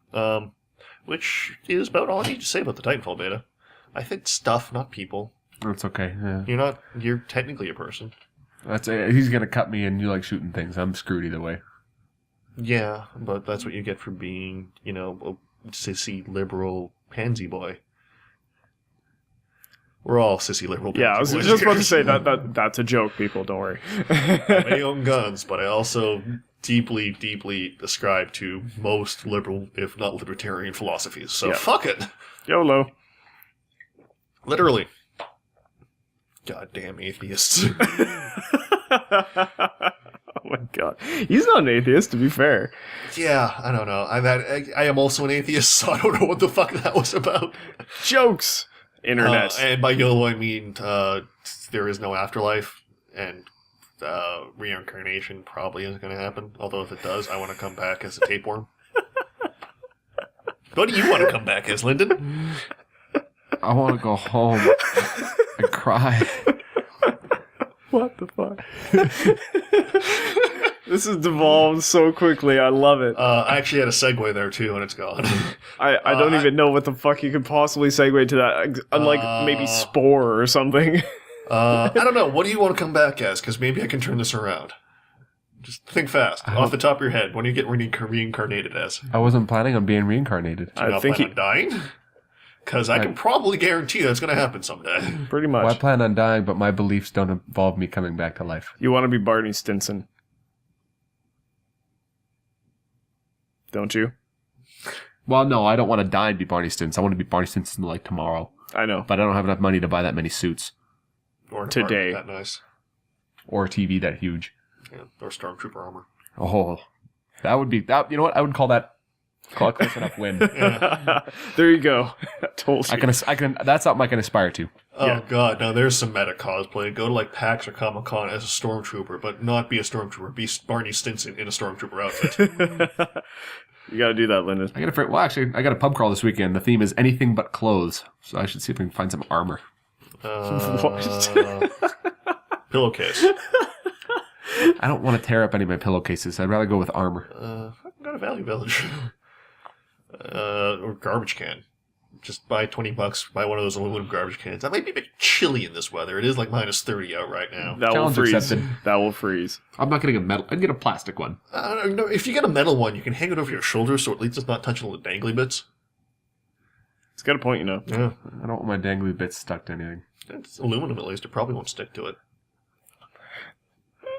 B: Which is about all I need to say about the Titanfall beta. I think stuff, not people.
C: That's okay. Yeah.
B: You're technically a person.
C: He's gonna cut me, and you like shooting things. I'm screwed either way.
B: Yeah, but that's what you get for being, a sissy liberal pansy boy. We're all sissy liberal pansy
A: Yeah, I was
B: boys
A: just
B: here.
A: about to say that's a joke, people. Don't worry.
B: I may own guns, but I also deeply, deeply ascribe to most liberal, if not libertarian philosophies. So fuck it.
A: YOLO.
B: Literally. Goddamn atheists.
A: Oh my god. He's not an atheist, to be fair.
B: Yeah, I don't know. I am also an atheist, so I don't know what the fuck that was about.
A: Jokes. Internet.
B: And by YOLO, I mean there is no afterlife, and reincarnation probably isn't going to happen. Although if it does, I want to come back as a tapeworm. What do you want to come back as, Lyndon?
C: I want to go home and cry.
A: What the fuck? This has devolved so quickly. I love it.
B: I actually had a segue there too, and it's gone.
A: I don't even know what the fuck you could possibly segue to that. Unlike maybe Spore or something.
B: I don't know. What do you want to come back as? Because maybe I can turn this around. Just think fast. Off the top of your head, when do you get reincarnated as?
C: I wasn't planning on being reincarnated.
B: Do you not plan on dying? Because I can probably guarantee that's going to happen someday.
A: Pretty much.
C: Well, I plan on dying, but my beliefs don't involve me coming back to life.
A: You want to be Barney Stinson. Don't you?
C: Well, no, I don't want to die and be Barney Stinson. I want to be Barney Stinson like tomorrow.
A: I know.
C: But I don't have enough money to buy that many suits.
B: Or
A: Today.
B: That nice.
C: Or a TV that huge.
B: Yeah, or Stormtrooper armor.
C: Oh, that would be that. You know what? I would call that a close enough win.
A: There you go. Told you.
C: I can. That's something I can aspire to.
B: Oh god, now there's some meta cosplay. Go to like PAX or Comic Con as a Stormtrooper, but not be a Stormtrooper. Be Barney Stinson in a Stormtrooper outfit.
A: You got to do that, Lyndon.
C: I got a pub crawl this weekend. The theme is anything but clothes, so I should see if we can find some armor.
B: Pillowcase.
C: I don't want to tear up any of my pillowcases. I'd rather go with armor.
B: I've got a Value Village. Or garbage can. Just buy $20, buy one of those aluminum garbage cans. That might be a bit chilly in this weather. It is like minus 30 out right now.
A: That will
C: Challenge
A: freeze.
C: accepted.
A: That will freeze.
C: I'm not getting a metal. I'd get a plastic one.
B: I don't know. If you get a metal one, you can hang it over your shoulder so at least it's not touching all the dangly bits.
A: It's got a point, you know.
B: Yeah.
C: I don't want my dangly bits stuck to anything.
B: It's aluminum at least. It probably won't stick to it.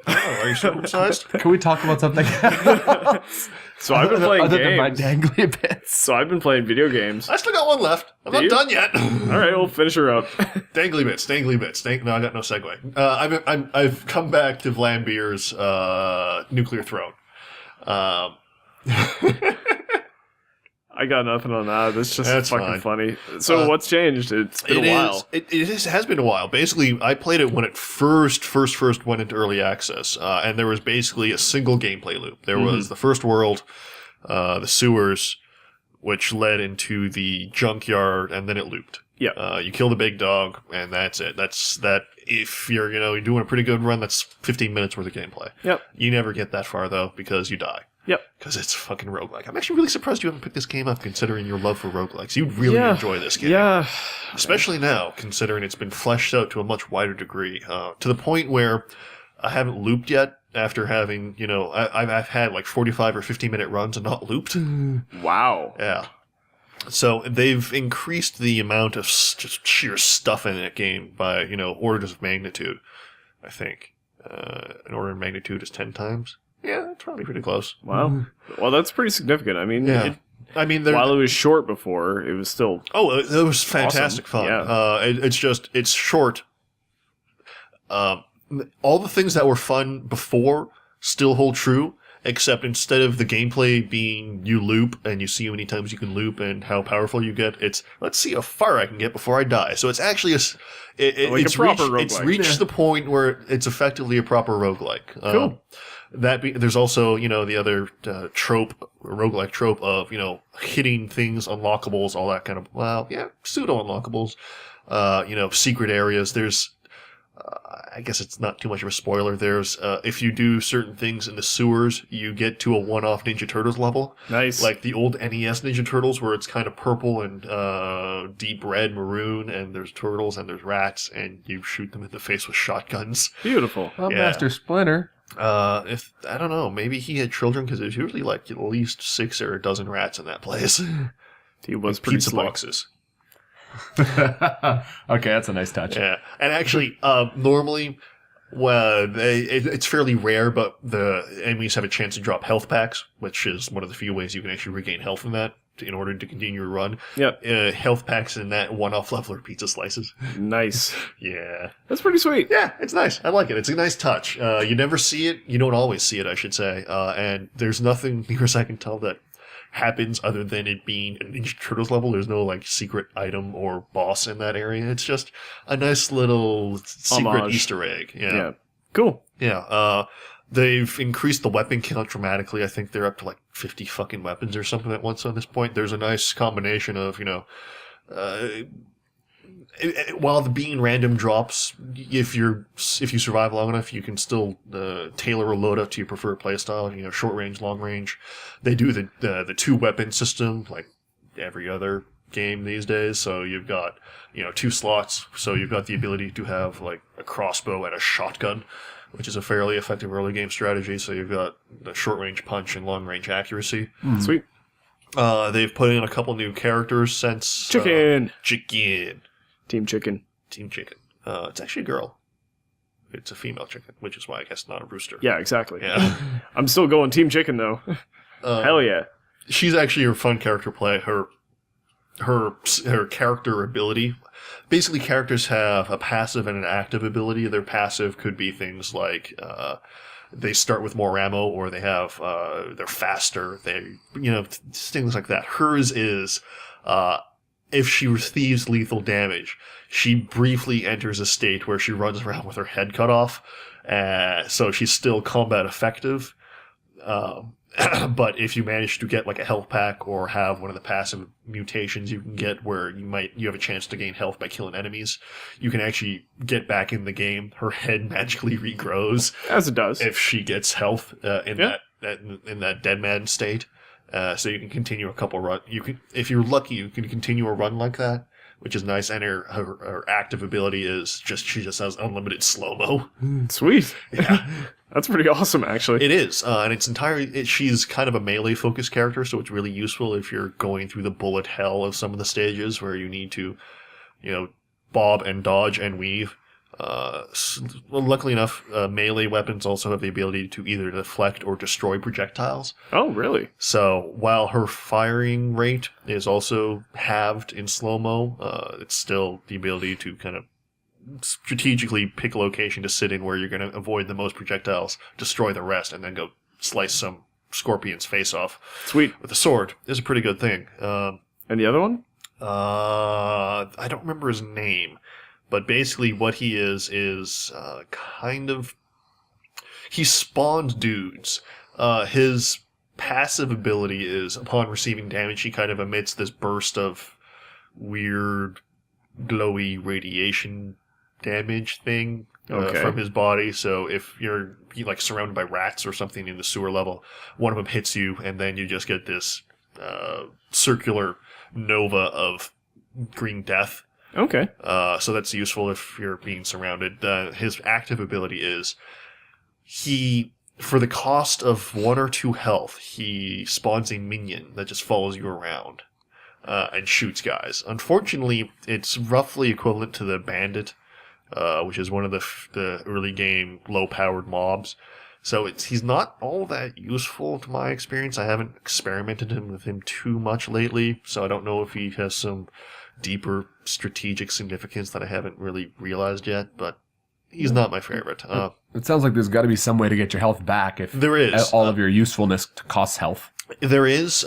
B: Oh, are you circumcised?
C: Can we talk about something
A: So I've been playing
C: other
A: games.
C: than my dangly bits?
A: So I've been playing video games.
B: I still got one left. I'm not
A: you?
B: done yet.
A: All right, we'll finish her up.
B: Dangly bits. No, I got no segue. I've come back to Vlambier's Nuclear Throne.
A: I got nothing on that. That's just
B: That's
A: fucking
B: fine.
A: funny. So what's changed? It's been a while.
B: It has been a while. Basically, I played it when it first went into early access, and there was basically a single gameplay loop. There was the first world, the sewers, which led into the junkyard, and then it looped.
A: Yeah.
B: You kill the big dog, and that's it. That's that. If you're doing a pretty good run, that's 15 minutes worth of gameplay.
A: Yep.
B: You never get that far though because you die.
A: Yep.
B: Because it's fucking roguelike. I'm actually really surprised you haven't picked this game up, considering your love for roguelikes. You'd really enjoy this game.
A: Yeah.
B: Especially now, considering it's been fleshed out to a much wider degree. To the point where I haven't looped yet after having, I've had like 45 or 50-minute runs and not looped.
A: Wow.
B: Yeah. So they've increased the amount of just sheer stuff in that game by, orders of magnitude, I think. An order of magnitude is 10 times. Yeah, that's probably pretty close.
A: Wow. Well, that's pretty significant. I mean,
B: Yeah.
A: while it was short before, it was still...
B: Oh, it was fantastic fun.
A: Yeah.
B: It's short. All the things that were fun before still hold true, except instead of the gameplay being you loop and you see how many times you can loop and how powerful you get, it's let's see how far I can get before I die. So it's actually
A: Like a proper roguelike.
B: It's reached the point where it's effectively a proper roguelike.
A: Cool.
B: There's also, the other roguelike trope of, hitting things, unlockables, all that kind of, pseudo unlockables, secret areas. There's, I guess it's not too much of a spoiler. There's, if you do certain things in the sewers, you get to a one-off Ninja Turtles level.
A: Nice.
B: Like the old NES Ninja Turtles where it's kind of purple and, deep red, maroon, and there's turtles and there's rats, and you shoot them in the face with shotguns.
A: Beautiful.
C: Well,
B: Yeah.
C: Master Splinter.
B: If I don't know, maybe he had children because there's usually like at least 6 or a dozen rats in that place.
A: He was pretty
B: Pizza
A: slick.
B: boxes.
C: Okay, that's a nice touch.
B: Yeah, and actually, normally, it's fairly rare, but the enemies have a chance to drop health packs, which is one of the few ways you can actually regain health from that in order to continue your run.
A: Yep.
B: Health packs in that one-off level are pizza slices.
A: Nice.
B: Yeah.
A: That's pretty sweet.
B: Yeah, it's nice. I like it. It's a nice touch. You never see it. You don't always see it, I should say. And there's nothing, near as I can tell, that happens other than it being a Ninja Turtles level. There's no, secret item or boss in that area. It's just a nice little secret
A: Homage.
B: Easter egg.
A: Yeah. Cool.
B: Yeah. They've increased the weapon count dramatically. I think they're up to 50 fucking weapons or something at once on this point. There's a nice combination of, while the being random drops, if you survive long enough, you can still tailor a loadout to your preferred playstyle. Short range, long range. They do the 2 weapon system like every other game these days. So you've got 2 slots. So you've got the ability to have a crossbow and a shotgun, which is a fairly effective early game strategy. So you've got the short range punch and long range accuracy.
A: Sweet.
B: They've put in a couple new characters since
A: Chicken.
B: Team
A: Chicken.
B: It's actually a girl. It's a female chicken, which is why I guess not a rooster.
A: Yeah, exactly.
B: Yeah.
A: I'm still going Team Chicken though. Hell yeah.
B: She's actually a fun character play. Her character ability. Basically, characters have a passive and an active ability. Their passive could be things like they start with more ammo, or they have they're faster. Things like that. Hers is if she receives lethal damage, she briefly enters a state where she runs around with her head cut off. So she's still combat effective. But if you manage to get like a health pack or have one of the passive mutations you can get where you have a chance to gain health by killing enemies, you can actually get back in the game. Her head magically regrows
A: As it does.
B: if she gets health in that dead man state. So you can continue a couple run. If you're lucky, you can continue a run like that, which is nice. And her active ability is she just has unlimited slow mo.
A: Sweet.
B: Yeah.
A: That's pretty awesome, actually.
B: It is, and it's she's kind of a melee-focused character, so it's really useful if you're going through the bullet hell of some of the stages where you need to, bob and dodge and weave. Luckily enough, melee weapons also have the ability to either deflect or destroy projectiles.
A: Oh, really?
B: So while her firing rate is also halved in slow-mo, it's still the ability to kind of strategically pick a location to sit in where you're going to avoid the most projectiles, destroy the rest, and then go slice some scorpion's face off.
A: Sweet.
B: With a sword is a pretty good thing.
A: And the other one?
B: I don't remember his name, but basically what he is he spawns dudes. His passive ability is upon receiving damage, he kind of emits this burst of weird, glowy radiation damage thing from his body. So if you're like surrounded by rats or something in the sewer level, one of them hits you, and then you just get this circular nova of green death.
A: Okay.
B: So that's useful if you're being surrounded. His active ability is for the cost of 1 or 2 health, he spawns a minion that just follows you around and shoots guys. Unfortunately, it's roughly equivalent to the bandit, which is one of the early game low-powered mobs. So he's not all that useful to my experience. I haven't experimented with him too much lately, so I don't know if he has some deeper strategic significance that I haven't really realized yet, but he's not my favorite.
C: It sounds like there's got to be some way to get your health back if
B: there is.
C: All of your usefulness costs health.
B: There is.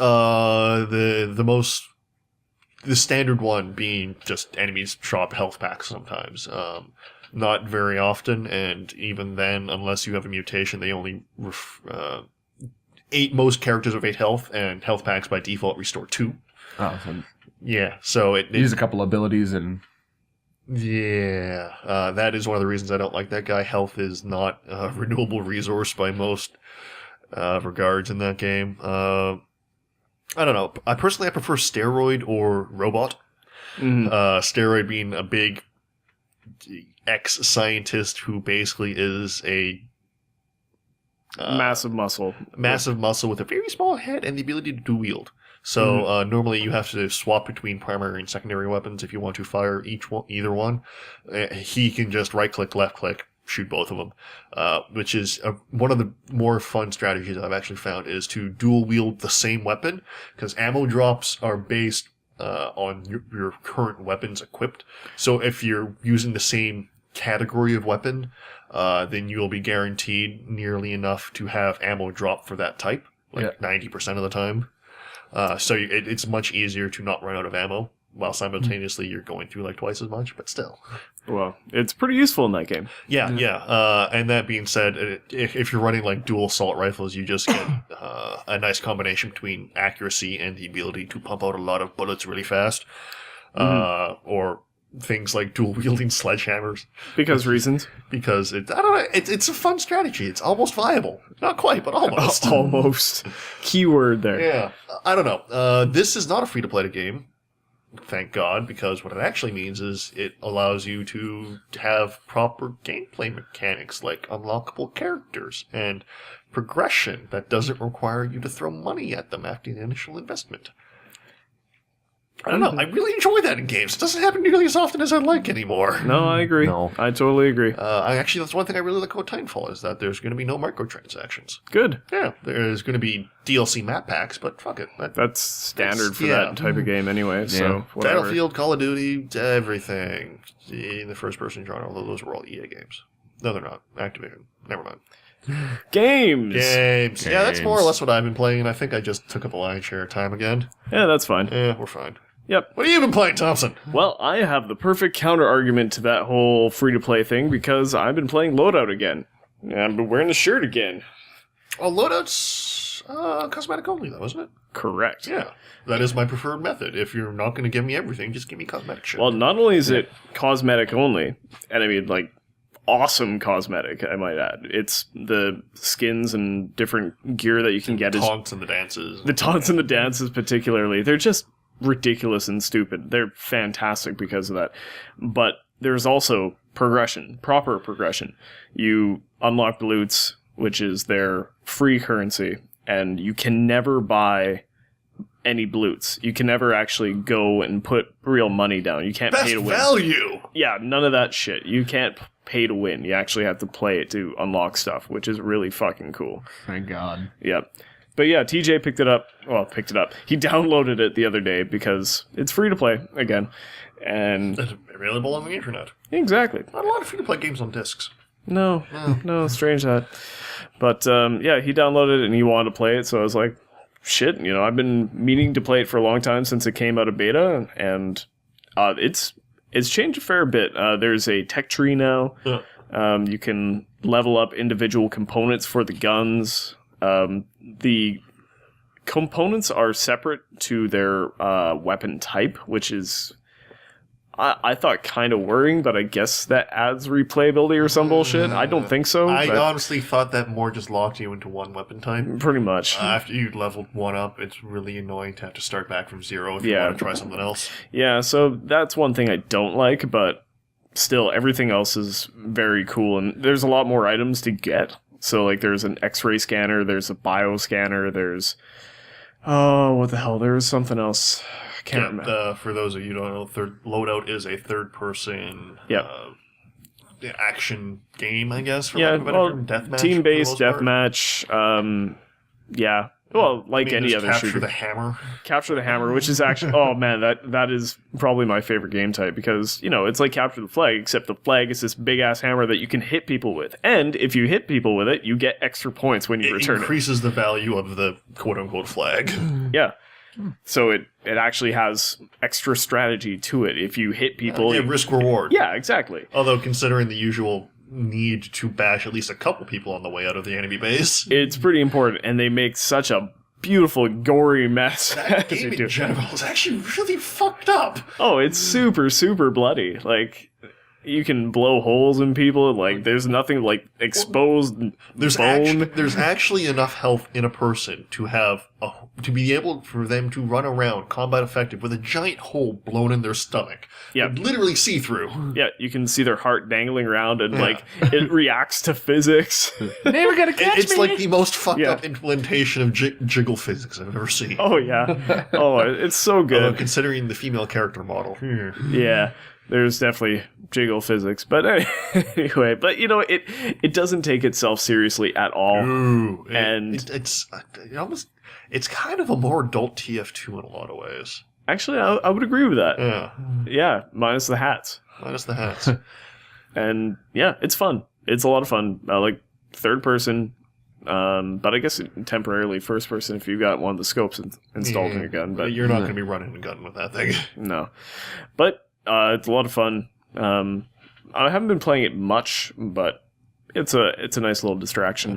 B: The standard one being just enemies drop health packs sometimes. Not very often, and even then, unless you have a mutation, they only most characters of 8 health, and health packs by default restore 2.
C: Oh, so
B: yeah, so it
C: use a couple abilities and...
B: Yeah, that is one of the reasons I don't like that guy. Health is not a renewable resource by most regards in that game. I don't know. I prefer Steroid or Robot.
A: Mm-hmm.
B: Steroid being a big ex-scientist who basically is a
A: massive muscle
B: with a very small head and the ability to dual wield. So normally you have to swap between primary and secondary weapons if you want to fire either one. He can just right-click, left-click, shoot both of them, which is one of the more fun strategies I've actually found is to dual wield the same weapon, because ammo drops are based on your current weapons equipped. So if you're using the same category of weapon, then you'll be guaranteed nearly enough to have ammo drop for that type, 90% of the time. So it's much easier to not run out of ammo, while simultaneously you're going through like twice as much, but still.
A: Well, it's pretty useful in that game.
B: Yeah. And that being said, if you're running like dual assault rifles, you just get a nice combination between accuracy and the ability to pump out a lot of bullets really fast. Or things like dual wielding sledgehammers.
A: Because reasons.
B: Because it's a fun strategy. It's almost viable. Not quite, but almost.
A: Almost. Keyword there.
B: Yeah. I don't know. This is not a free-to-play game. thank God, because what it actually means is it allows you to have proper gameplay mechanics like unlockable characters and progression that doesn't require you to throw money at them after the initial investment. I don't know. I really enjoy that in games. It doesn't happen nearly as often as I'd like anymore.
A: No, I agree.
C: No.
A: I totally agree.
B: Actually, that's one thing I really like about Titanfall is that there's going to be no microtransactions.
A: Good.
B: Yeah, there's going to be DLC map packs, but fuck it.
A: That's standard for
B: yeah.
A: that type of game anyway, so whatever.
B: Battlefield, Call of Duty, everything. In the first-person genre, although those were all EA games. No, they're not. Activision. Never mind.
A: Games!
B: Yeah, that's more or less what I've been playing, and I think I just took up a lion's share of time again.
A: Yeah, that's fine.
B: Yeah, we're fine.
A: Yep.
B: What have you been playing, Thompson?
A: Well, I have the perfect counter-argument to that whole free-to-play thing because I've been playing Loadout again. And I've been wearing the shirt again.
B: Well, loadout's cosmetic only, though, isn't it?
A: Correct.
B: Yeah. That is my preferred method. If you're not going to give me everything, just give me cosmetic shit.
A: Well, not only is it cosmetic only, and I mean, like, awesome cosmetic, I might add. It's the skins and different gear that you can get.
B: Taunts and the dances.
A: The taunts and the dances particularly. They're just ridiculous and stupid. They're fantastic because of that. But there's also progression, proper progression. You unlock the loots, which is their free currency, and you can never buy any bloots. You can never actually go and put real money down. You can't pay to win.
B: Value!
A: Yeah, none of that shit. You can't pay to win. You actually have to play it to unlock stuff, which is really fucking cool.
C: Thank God.
A: Yep. But yeah, TJ picked it up. He downloaded it the other day because it's free to play again. And
B: It's available on the internet.
A: exactly.
B: Not a lot of free-to-play games on discs.
A: No, strange that. But yeah, he downloaded it and he wanted to play it, so I was like, shit, I've been meaning to play it for a long time since it came out of beta, and it's changed a fair bit. There's a tech tree now.
B: Yeah.
A: You can level up individual components for the guns. The components are separate to their weapon type, which is, I thought, kind of worrying, but I guess that adds replayability or some bullshit. I don't think so.
B: I
A: but
B: honestly thought that more just locked you into one weapon type.
A: pretty much.
B: After you'd leveled one up, it's really annoying to have to start back from zero if you
A: Yeah.
B: want to try something else.
A: Yeah, so that's one thing I don't like, but still, everything else is very cool, and there's a lot more items to get. So, like, there's an X-ray scanner, there's a bioscanner, there's... Oh, what the hell, there was something else. I can't remember.
B: For those of you who don't know, Loadout is a third-person action game, I guess, for lack of a better term. Deathmatch,
A: team-based
B: for the most part.
A: deathmatch. Yeah. Well, like any
B: there's
A: other
B: Capture
A: shooter.
B: the Hammer.
A: Capture the Hammer, which is actually... oh, man, that is probably my favorite game type because, it's like Capture the Flag, except the flag is this big-ass hammer that you can hit people with. And if you hit people with it, you get extra points when you return it.
B: It increases the value of the quote-unquote flag.
A: Yeah. So it actually has extra strategy to it. If you hit people...
B: risk-reward.
A: Yeah, exactly.
B: Although, considering the usual need to bash at least a couple people on the way out of the enemy base.
A: It's pretty important, and they make such a beautiful, gory mess.
B: That game in general is actually really fucked up.
A: Oh, it's super, super bloody. Like, you can blow holes in people. Like, there's nothing like exposed bone.
B: There's actually enough health in a person to be able for them to run around combat effective with a giant hole blown in their stomach.
A: Yeah.
B: You'd literally see through.
A: Yeah, you can see their heart dangling around, and like it reacts to physics.
C: Never gonna catch me.
B: It's like the most fucked up implementation of jiggle physics I've ever seen.
A: Oh yeah. Oh, it's so good.
B: Although considering the female character model.
A: Yeah. There's definitely jiggle physics, but anyway, but it doesn't take itself seriously at all.
B: Ooh,
A: and
B: it's kind of a more adult TF2 in a lot of ways.
A: Actually, I would agree with that.
B: Yeah.
A: Yeah, minus the hats.
B: Minus the hats.
A: And yeah, it's fun. It's a lot of fun. Like third person, but I guess temporarily first person if you got one of the scopes installed in your gun. But
B: you're not going to be running a gun with that thing.
A: No, but it's a lot of fun. I haven't been playing it much, but it's a nice little distraction.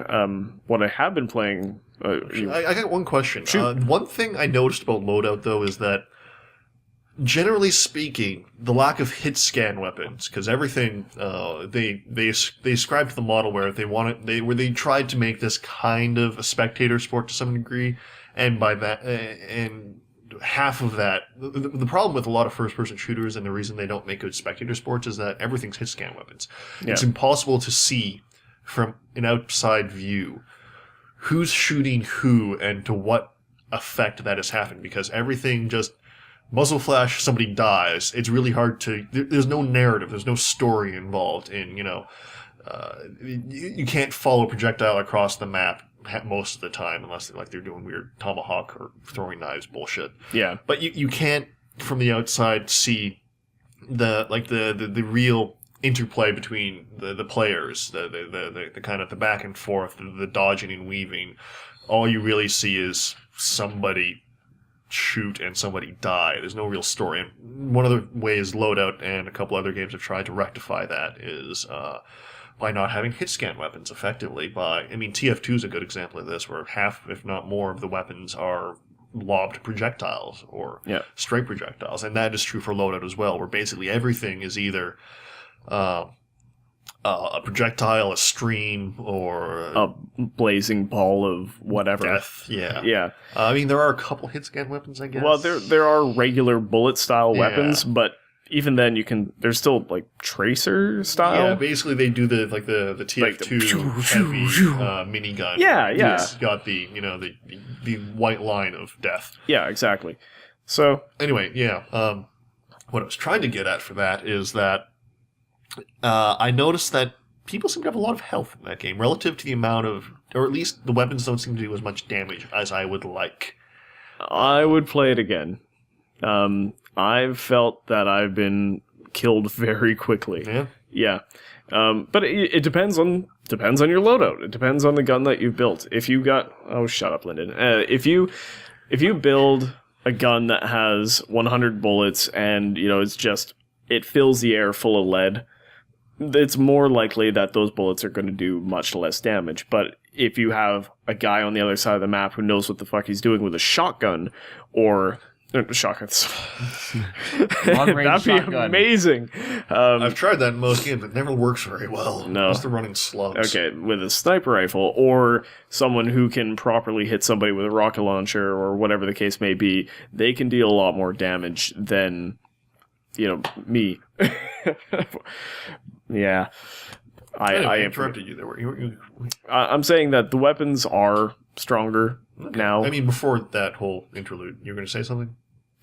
A: What I have been playing...
B: I got one question. One thing I noticed about Loadout, though, is that generally speaking, the lack of hit scan weapons, because everything they ascribed to the model where they tried to make this kind of a spectator sport to some degree, and by that and half of that. The problem with a lot of first-person shooters and the reason they don't make good spectator sports is that everything's hit-scan weapons.
A: Yeah.
B: It's impossible to see from an outside view who's shooting who and to what effect that has happened, because everything just muzzle flash, somebody dies. It's really hard to. There's no narrative. There's no story involved in you can't follow a projectile across the map most of the time unless they're doing weird tomahawk or throwing knives bullshit.
A: Yeah.
B: But you can't from the outside see the real interplay between the players, the kind of the back and forth, the dodging and weaving. All you really see is somebody shoot and somebody die. There's no real story. And one of the ways Loadout and a couple other games have tried to rectify that is by not having hit-scan weapons effectively. TF2 is a good example of this, where half, if not more, of the weapons are lobbed projectiles or straight projectiles. And that is true for Loadout as well, where basically everything is either a projectile, a stream, or
A: a blazing ball of whatever.
B: Death. Yeah.
A: Yeah.
B: There are a couple hit-scan weapons, I guess.
A: Well, there are regular bullet-style weapons, but even then, there's still like tracer style.
B: Yeah, basically they do the TF2 heavy minigun.
A: Yeah.
B: It's got the white line of death.
A: Yeah, exactly. So
B: anyway, what I was trying to get at for that is that I noticed that people seem to have a lot of health in that game relative to the amount of, or at least the weapons don't seem to do as much damage as I would like.
A: I would play it again. I've felt that I've been killed very quickly.
B: Yeah.
A: Yeah. But it depends on your loadout. It depends on the gun that you've built. If you got, oh, shut up, Lyndon. If you build a gun that has 100 bullets and it fills the air full of lead, it's more likely that those bullets are going to do much less damage. But if you have a guy on the other side of the map who knows what the fuck he's doing with a shotgun or shotguns, that'd be amazing.
B: I've tried that in most games. It never works very well.
A: No.
B: Just the running slugs.
A: Okay, with a sniper rifle or someone who can properly hit somebody with a rocket launcher or whatever the case may be, they can deal a lot more damage than, me. Yeah.
B: I interrupted you there.
A: I'm saying that the weapons are stronger now.
B: Before that whole interlude, you were going to say something?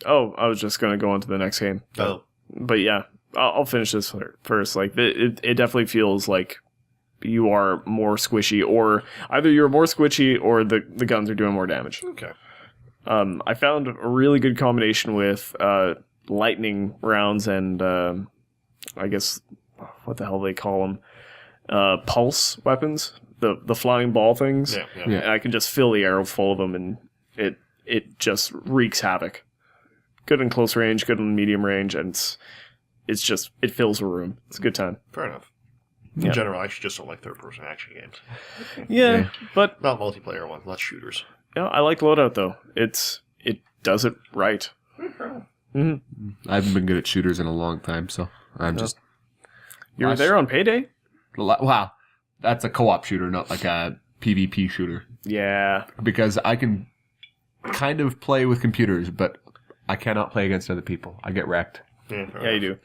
A: Oh, I was just going to go on to the next game.
B: Oh.
A: But yeah, I'll finish this first. Like, it definitely feels like you are more squishy, or either you're more squishy or the guns are doing more damage.
B: Okay.
A: I found a really good combination with lightning rounds and I guess, what the hell they call them? Pulse weapons. The flying ball things.
B: Yeah.
A: And I can just fill the arrow full of them, and it just wreaks havoc. Good in close range, good in medium range, and it fills a room. It's a good time.
B: Fair enough. In general, I actually just don't like third-person action games.
A: Yeah, but
B: not multiplayer ones, not shooters.
A: I like Loadout though. It does it right.
C: I haven't been good at shooters in a long time, so I'm just.
A: You were there on Payday?
C: Wow, that's a co-op shooter, not like a PvP shooter.
A: Yeah,
C: because I can kind of play with computers, but I cannot play against other people. I get wrecked.
A: Yeah, you do.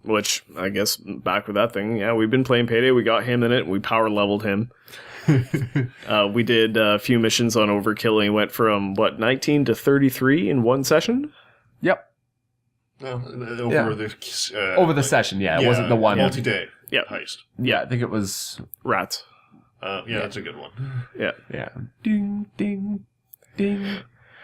A: Which, I guess, back with that thing, we've been playing Payday. We got him in it. We power leveled him. We did a few missions on Overkill, and he went from, 19 to 33 in one session?
C: Yep.
B: Over
C: the session, It wasn't the one.
B: Multi-day heist.
C: Yeah, I think it was...
A: Rats.
B: That's a good one.
A: Yeah.
C: Ding, ding, ding,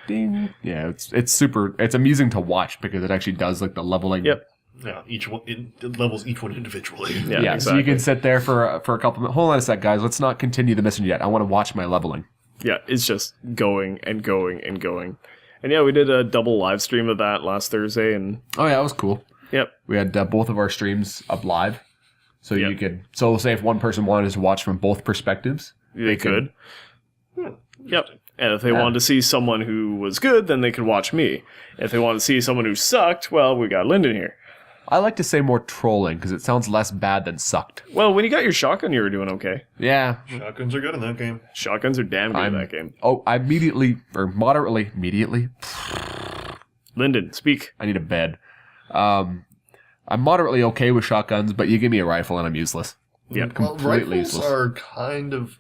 C: ding. Yeah, it's super... It's amusing to watch because it actually does, like, the leveling...
A: Yep.
B: Yeah, it levels each one individually.
C: Yeah,
A: exactly.
C: So you can sit there for a couple minutes. Hold on a sec, guys. Let's not continue the mission yet. I want to watch my leveling.
A: Yeah, it's just going and going and going. And we did a double live stream of that last Thursday. And
C: oh, yeah, that was cool.
A: Yep.
C: We had both of our streams up live. So you could... So say if one person wanted to watch from both perspectives...
A: They could. Yep. And if they wanted to see someone who was good, then they could watch me. If they wanted to see someone who sucked, well, we got Lyndon here.
C: I like to say more trolling because it sounds less bad than sucked.
A: Well, when you got your shotgun, you were doing okay.
C: Yeah.
B: Shotguns are good in that game.
A: Shotguns are damn good in that game.
C: Oh, I immediately.
A: Lyndon, speak.
C: I need a bed. I'm moderately okay with shotguns, but you give me a rifle and I'm useless.
A: Yeah,
C: completely
B: rifles
C: useless.
B: are kind of...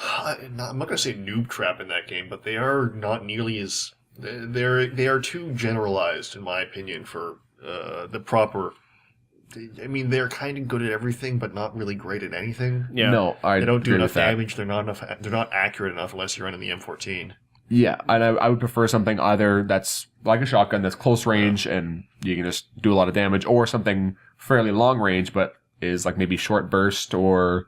B: I'm not going to say noob trap in that game, but they are not nearly as... They are too generalized, in my opinion, for the proper... I mean, they're kind of good at everything, but not really great at anything.
A: Yeah.
C: No, I
B: They don't do
C: agree
B: enough
C: with that.
B: damage. They're not accurate enough unless you're running the M14.
C: Yeah, and I would prefer something either that's like a shotgun that's close range and you can just do a lot of damage, or something fairly long range but is like maybe short burst or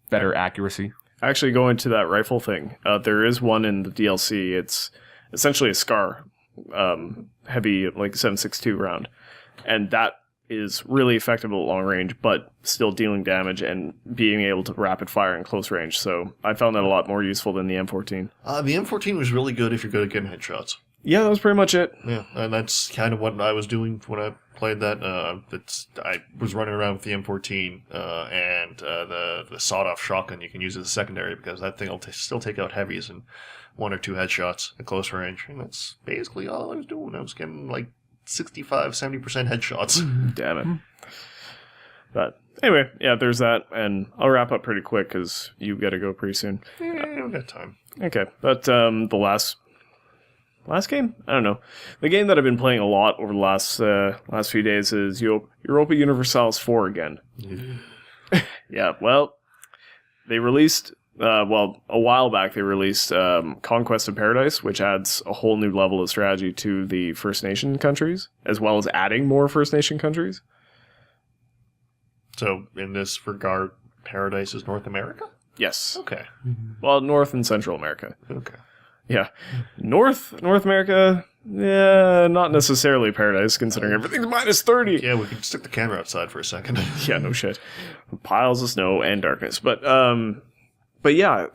C: better accuracy.
A: Actually, going to that rifle thing, there is one in the DLC. It's essentially a SCAR, heavy, like 7.62 round. And that is really effective at long range, but still dealing damage and being able to rapid fire in close range. So I found that a lot more useful than the M14.
B: The M14 was really good if you're good at getting headshots.
A: Yeah, that was pretty much it.
B: Yeah, and that's kind of what I was doing when I played that. I was running around with the M14 and the sawed-off shotgun you can use as a secondary because that thing will still take out heavies and 1 or 2 headshots at close range. And that's basically all I was doing. I was getting like 65-70% headshots.
A: Damn it. But anyway, yeah, there's that. And I'll wrap up pretty quick because you got to go pretty soon.
B: Yeah, we got time.
A: Okay, but the last game? I don't know. The game that I've been playing a lot over the last few days is Europa Universalis 4 again. Yeah, well, they released, a while back they released Conquest of Paradise, which adds a whole new level of strategy to the First Nation countries, as well as adding more First Nation countries.
B: So, in this regard, Paradise is North America?
A: Yes.
B: Okay.
A: Well, North and Central America.
B: Okay.
A: Yeah. North America, yeah, not necessarily paradise, considering everything's minus 30.
B: Yeah, we could stick the camera outside for a second.
A: Yeah, no shit. Piles of snow and darkness. But yeah,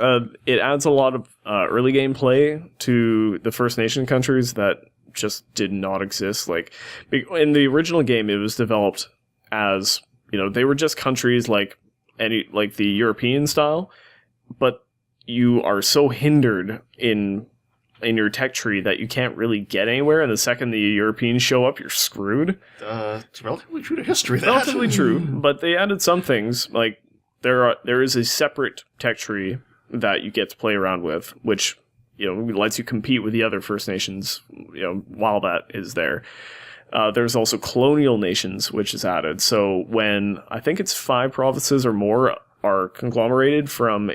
A: it adds a lot of early game play to the First Nation countries that just did not exist. Like, in the original game, it was developed as, they were just countries like the European style, but you are so hindered in your tech tree that you can't really get anywhere, and the second the Europeans show up, you're screwed.
B: It's relatively true to history. That.
A: Relatively true, but they added some things, like there is a separate tech tree that you get to play around with, which lets you compete with the other First Nations, while that is there. There's also colonial nations, which is added. So when I think it's 5 provinces or more are conglomerated from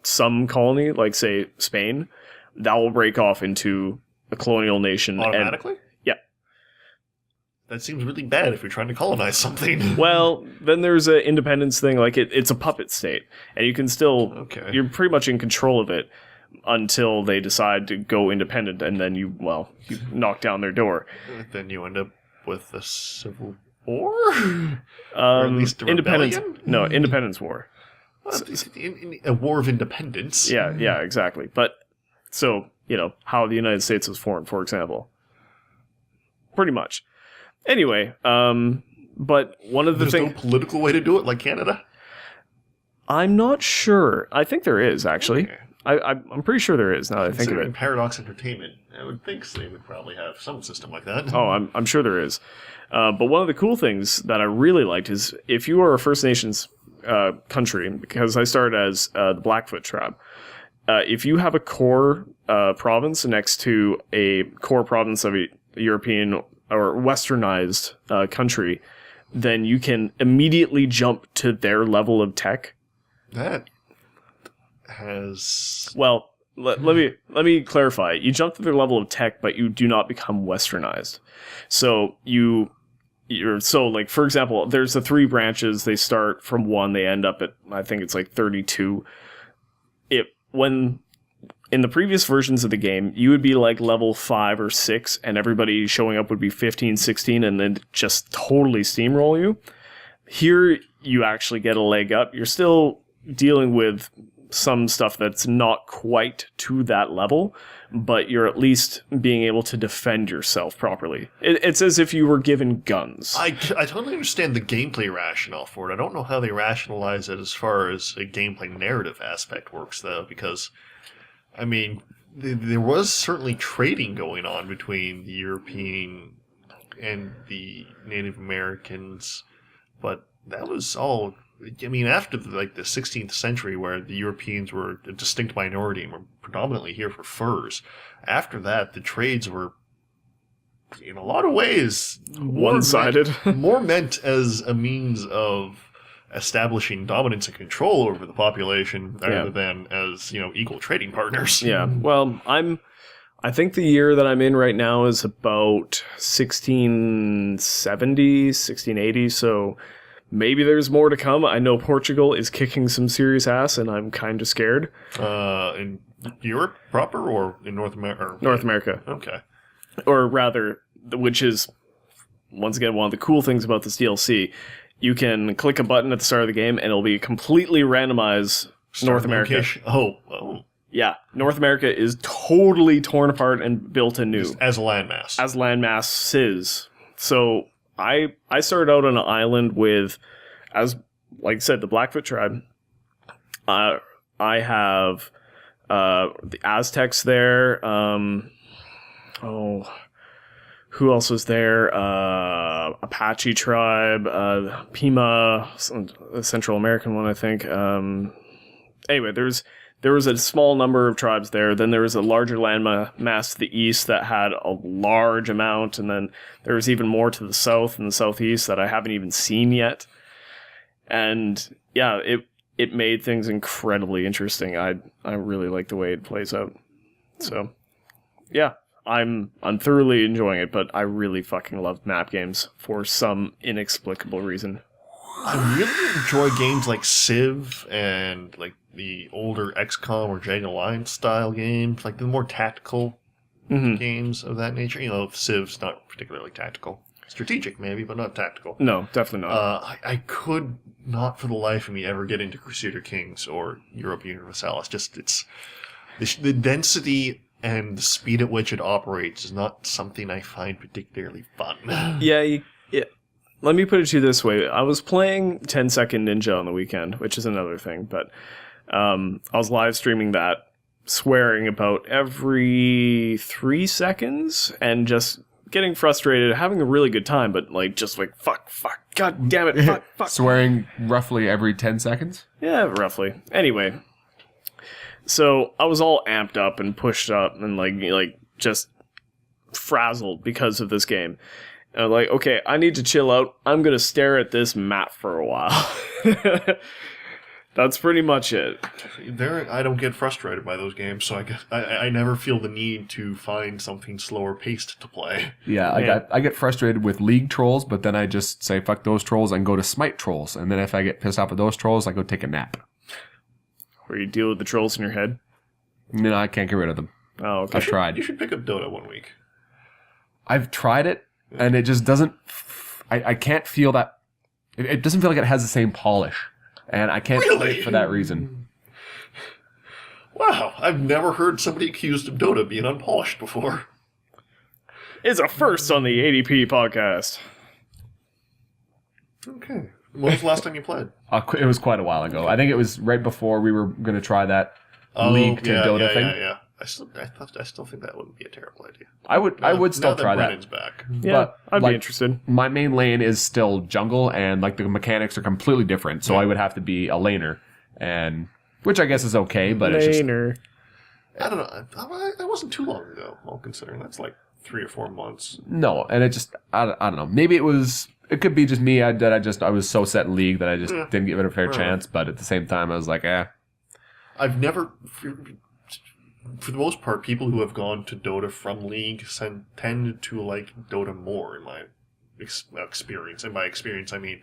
A: some colony, like say Spain, that will break off into a colonial nation
B: Automatically?
A: Yeah.
B: That seems really bad if you're trying to colonize something.
A: Well, then there's an independence thing, like it's a puppet state, and you can still, you're pretty much in control of it until they decide to go independent, and then you knock down their door.
B: Then you end up with a civil war?
A: Or
B: at least a
A: independence.
B: rebellion?
A: No, independence war.
B: A war of independence.
A: Yeah, exactly. But, so, how the United States was formed, for example. Pretty much. Anyway, but one of the things...
B: There's no political way to do it, like Canada?
A: I'm not sure. I think there is, actually.
B: Okay.
A: I'm pretty sure there is, now that I think of it.
B: Paradox Entertainment, I would think they would probably have some system like that.
A: Oh, I'm sure there is. But one of the cool things that I really liked is if you are a First Nations country, because I started as the Blackfoot tribe, if you have a core province next to a core province of a European or westernized country, then you can immediately jump to their level of tech.
B: That has...
A: Well, let me clarify. You jump to their level of tech, but you do not become westernized. So like, for example, there's the 3 branches. They start from 1. They end up at, I think it's like 32. When in the previous versions of the game, you would be like level 5 or 6, and everybody showing up would be 15, 16, and then just totally steamroll you. Here, you actually get a leg up. You're still dealing with some stuff that's not quite to that level, but you're at least being able to defend yourself properly. It's as if you were given guns.
B: I totally understand the gameplay rationale for it. I don't know how they rationalize it as far as a gameplay narrative aspect works, though, because, I mean, there was certainly trading going on between the European and the Native Americans, but that was all... I mean, after the 16th century, where the Europeans were a distinct minority and were predominantly here for furs, after that, the trades were, in a lot of ways,
A: one-sided.
B: more meant as a means of establishing dominance and control over the population rather than as, equal trading partners.
A: Yeah, well, I think the year that I'm in right now is about 1670, 1680, so... maybe there's more to come. I know Portugal is kicking some serious ass, and I'm kind of scared.
B: In Europe proper, or in North America?
A: North America.
B: Okay.
A: Or rather, which is, once again, one of the cool things about this DLC. You can click a button at the start of the game, and it'll be completely randomized North America.
B: Oh.
A: Yeah, North America is totally torn apart and built anew.
B: Just as a landmass.
A: As landmasses. So... I started out on an island with, as like I said, the Blackfoot tribe. I have the Aztecs there. Who else was there? Apache tribe, Pima, the Central American one, I think. Anyway, there was a small number of tribes there. Then there was a larger landmass to the east that had a large amount. And then there was even more to the south and the southeast that I haven't even seen yet. And yeah, it made things incredibly interesting. I really like the way it plays out. So yeah, I'm thoroughly enjoying it, but I really fucking love map games for some inexplicable reason.
B: I really enjoy games like Civ and like the older XCOM or Jagged Alliance style games, like the more tactical games of that nature. Civ's not particularly tactical. Strategic, maybe, but not tactical.
A: No, definitely not.
B: I could not for the life of me ever get into Crusader Kings or Europa Universalis. Just, the density and the speed at which it operates is not something I find particularly fun.
A: Yeah. Let me put it to you this way. I was playing 10 Second Ninja on the weekend, which is another thing, but I was live streaming that, swearing about every 3 seconds and just getting frustrated, having a really good time, but fuck, god damn it, fuck.
C: Swearing roughly every 10 seconds?
A: Yeah, roughly. Anyway, so I was all amped up and pushed up and just frazzled because of this game. And I'm like, okay, I need to chill out. I'm going to stare at this map for a while. That's pretty much it.
B: I don't get frustrated by those games, so I guess I never feel the need to find something slower paced to play.
C: Yeah, I get frustrated with League trolls, but then I just say, fuck those trolls, and go to Smite trolls. And then if I get pissed off at those trolls, I go take a nap.
A: Where you deal with the trolls in your head?
C: No, I can't get rid of them.
A: Oh, okay.
C: I've tried.
B: You should pick up Dota one week.
C: I've tried it, and it just doesn't... I can't feel that... It doesn't feel like it has the same polish. And I can't play it for that reason.
B: Wow, I've never heard somebody accused of Dota being unpolished before.
A: It's a first on the ADP podcast.
B: Okay. When was the last time you played?
C: It was quite a while ago. I think it was right before we were going to try that League to Dota thing.
B: Yeah. I still think that wouldn't be a terrible idea.
C: I would still try that.
B: Brennan's back.
A: Yeah, I'd be interested.
C: My main lane is still jungle, and the mechanics are completely different. So I would have to be a laner, and which I guess is okay, but
A: laner.
C: it's just...
B: I don't know. That wasn't too long ago. All considering that's 3 or 4 months.
C: No, and it just I don't know. Maybe it could be just me I was so set in League that I just didn't give it a fair chance. But at the same time, I was like,
B: I've never. For the most part, people who have gone to Dota from League tend to like Dota more, in my experience. In my experience, I mean,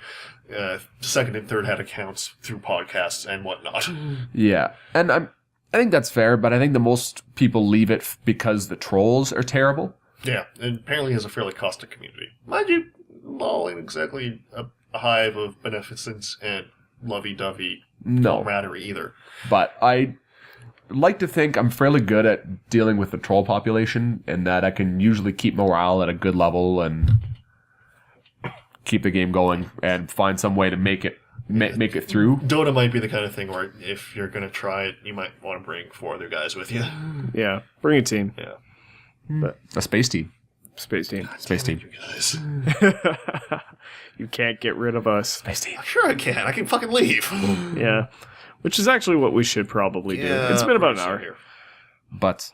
B: second and third hand accounts through podcasts and whatnot.
C: Yeah, and I think that's fair, but I think the most people leave it because the trolls are terrible.
B: Yeah, and apparently has a fairly caustic community. Mind you, LoL ain't exactly a hive of beneficence and lovey-dovey
C: No.
B: camaraderie either.
C: But I like to think I'm fairly good at dealing with the troll population, and that I can usually keep morale at a good level and keep the game going and find some way to make it through.
B: Dota might be the kind of thing where if you're going to try it, you might want to bring 4 other guys with you.
A: Yeah, bring a team.
B: Yeah.
A: But
C: A space team.
A: space team.
C: Space team.
B: You guys.
A: You can't get rid of us.
C: Space team.
B: Sure I can. I can fucking leave.
A: Yeah, which is actually what we should probably do. It's been about an hour.
B: Here.
C: But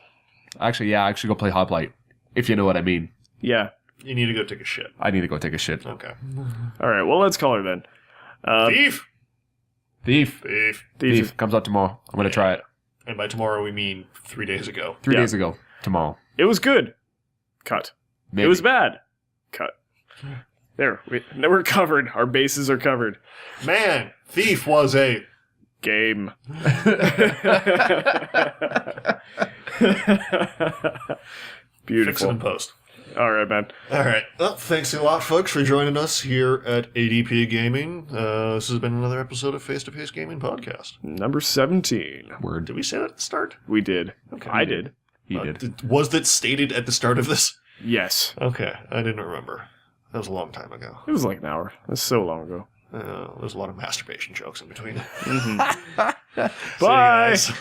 C: actually go play Hoplite, if you know what I mean.
A: Yeah.
B: You need to go take a shit.
C: I need to go take a shit.
B: Okay.
A: All right. Well, let's call her then.
B: Thief.
C: Thief comes out tomorrow. I'm gonna try it.
B: And by tomorrow we mean 3 days ago.
C: 3 days ago. Tomorrow.
A: It was good. Cut.
C: Maybe.
A: It was bad. Cut. There. We're covered. Our bases are covered.
B: Man, Thief was a...
A: Game. Beautiful.
B: Fix it in post.
A: All right, man.
B: All right. Well, thanks a lot, folks, for joining us here at ADP Gaming. This has been another episode of Face to Face Gaming Podcast.
A: Number 17.
C: Word.
B: Did we say that at the start?
A: We did.
B: Okay.
A: I did.
C: He did.
B: Was that stated at the start of this?
A: Yes.
B: Okay, I didn't remember. That was a long time ago.
A: It was like an hour. That's so long ago.
B: There's a lot of masturbation jokes in between.
A: Mm-hmm.
B: See you
A: Bye.
B: guys.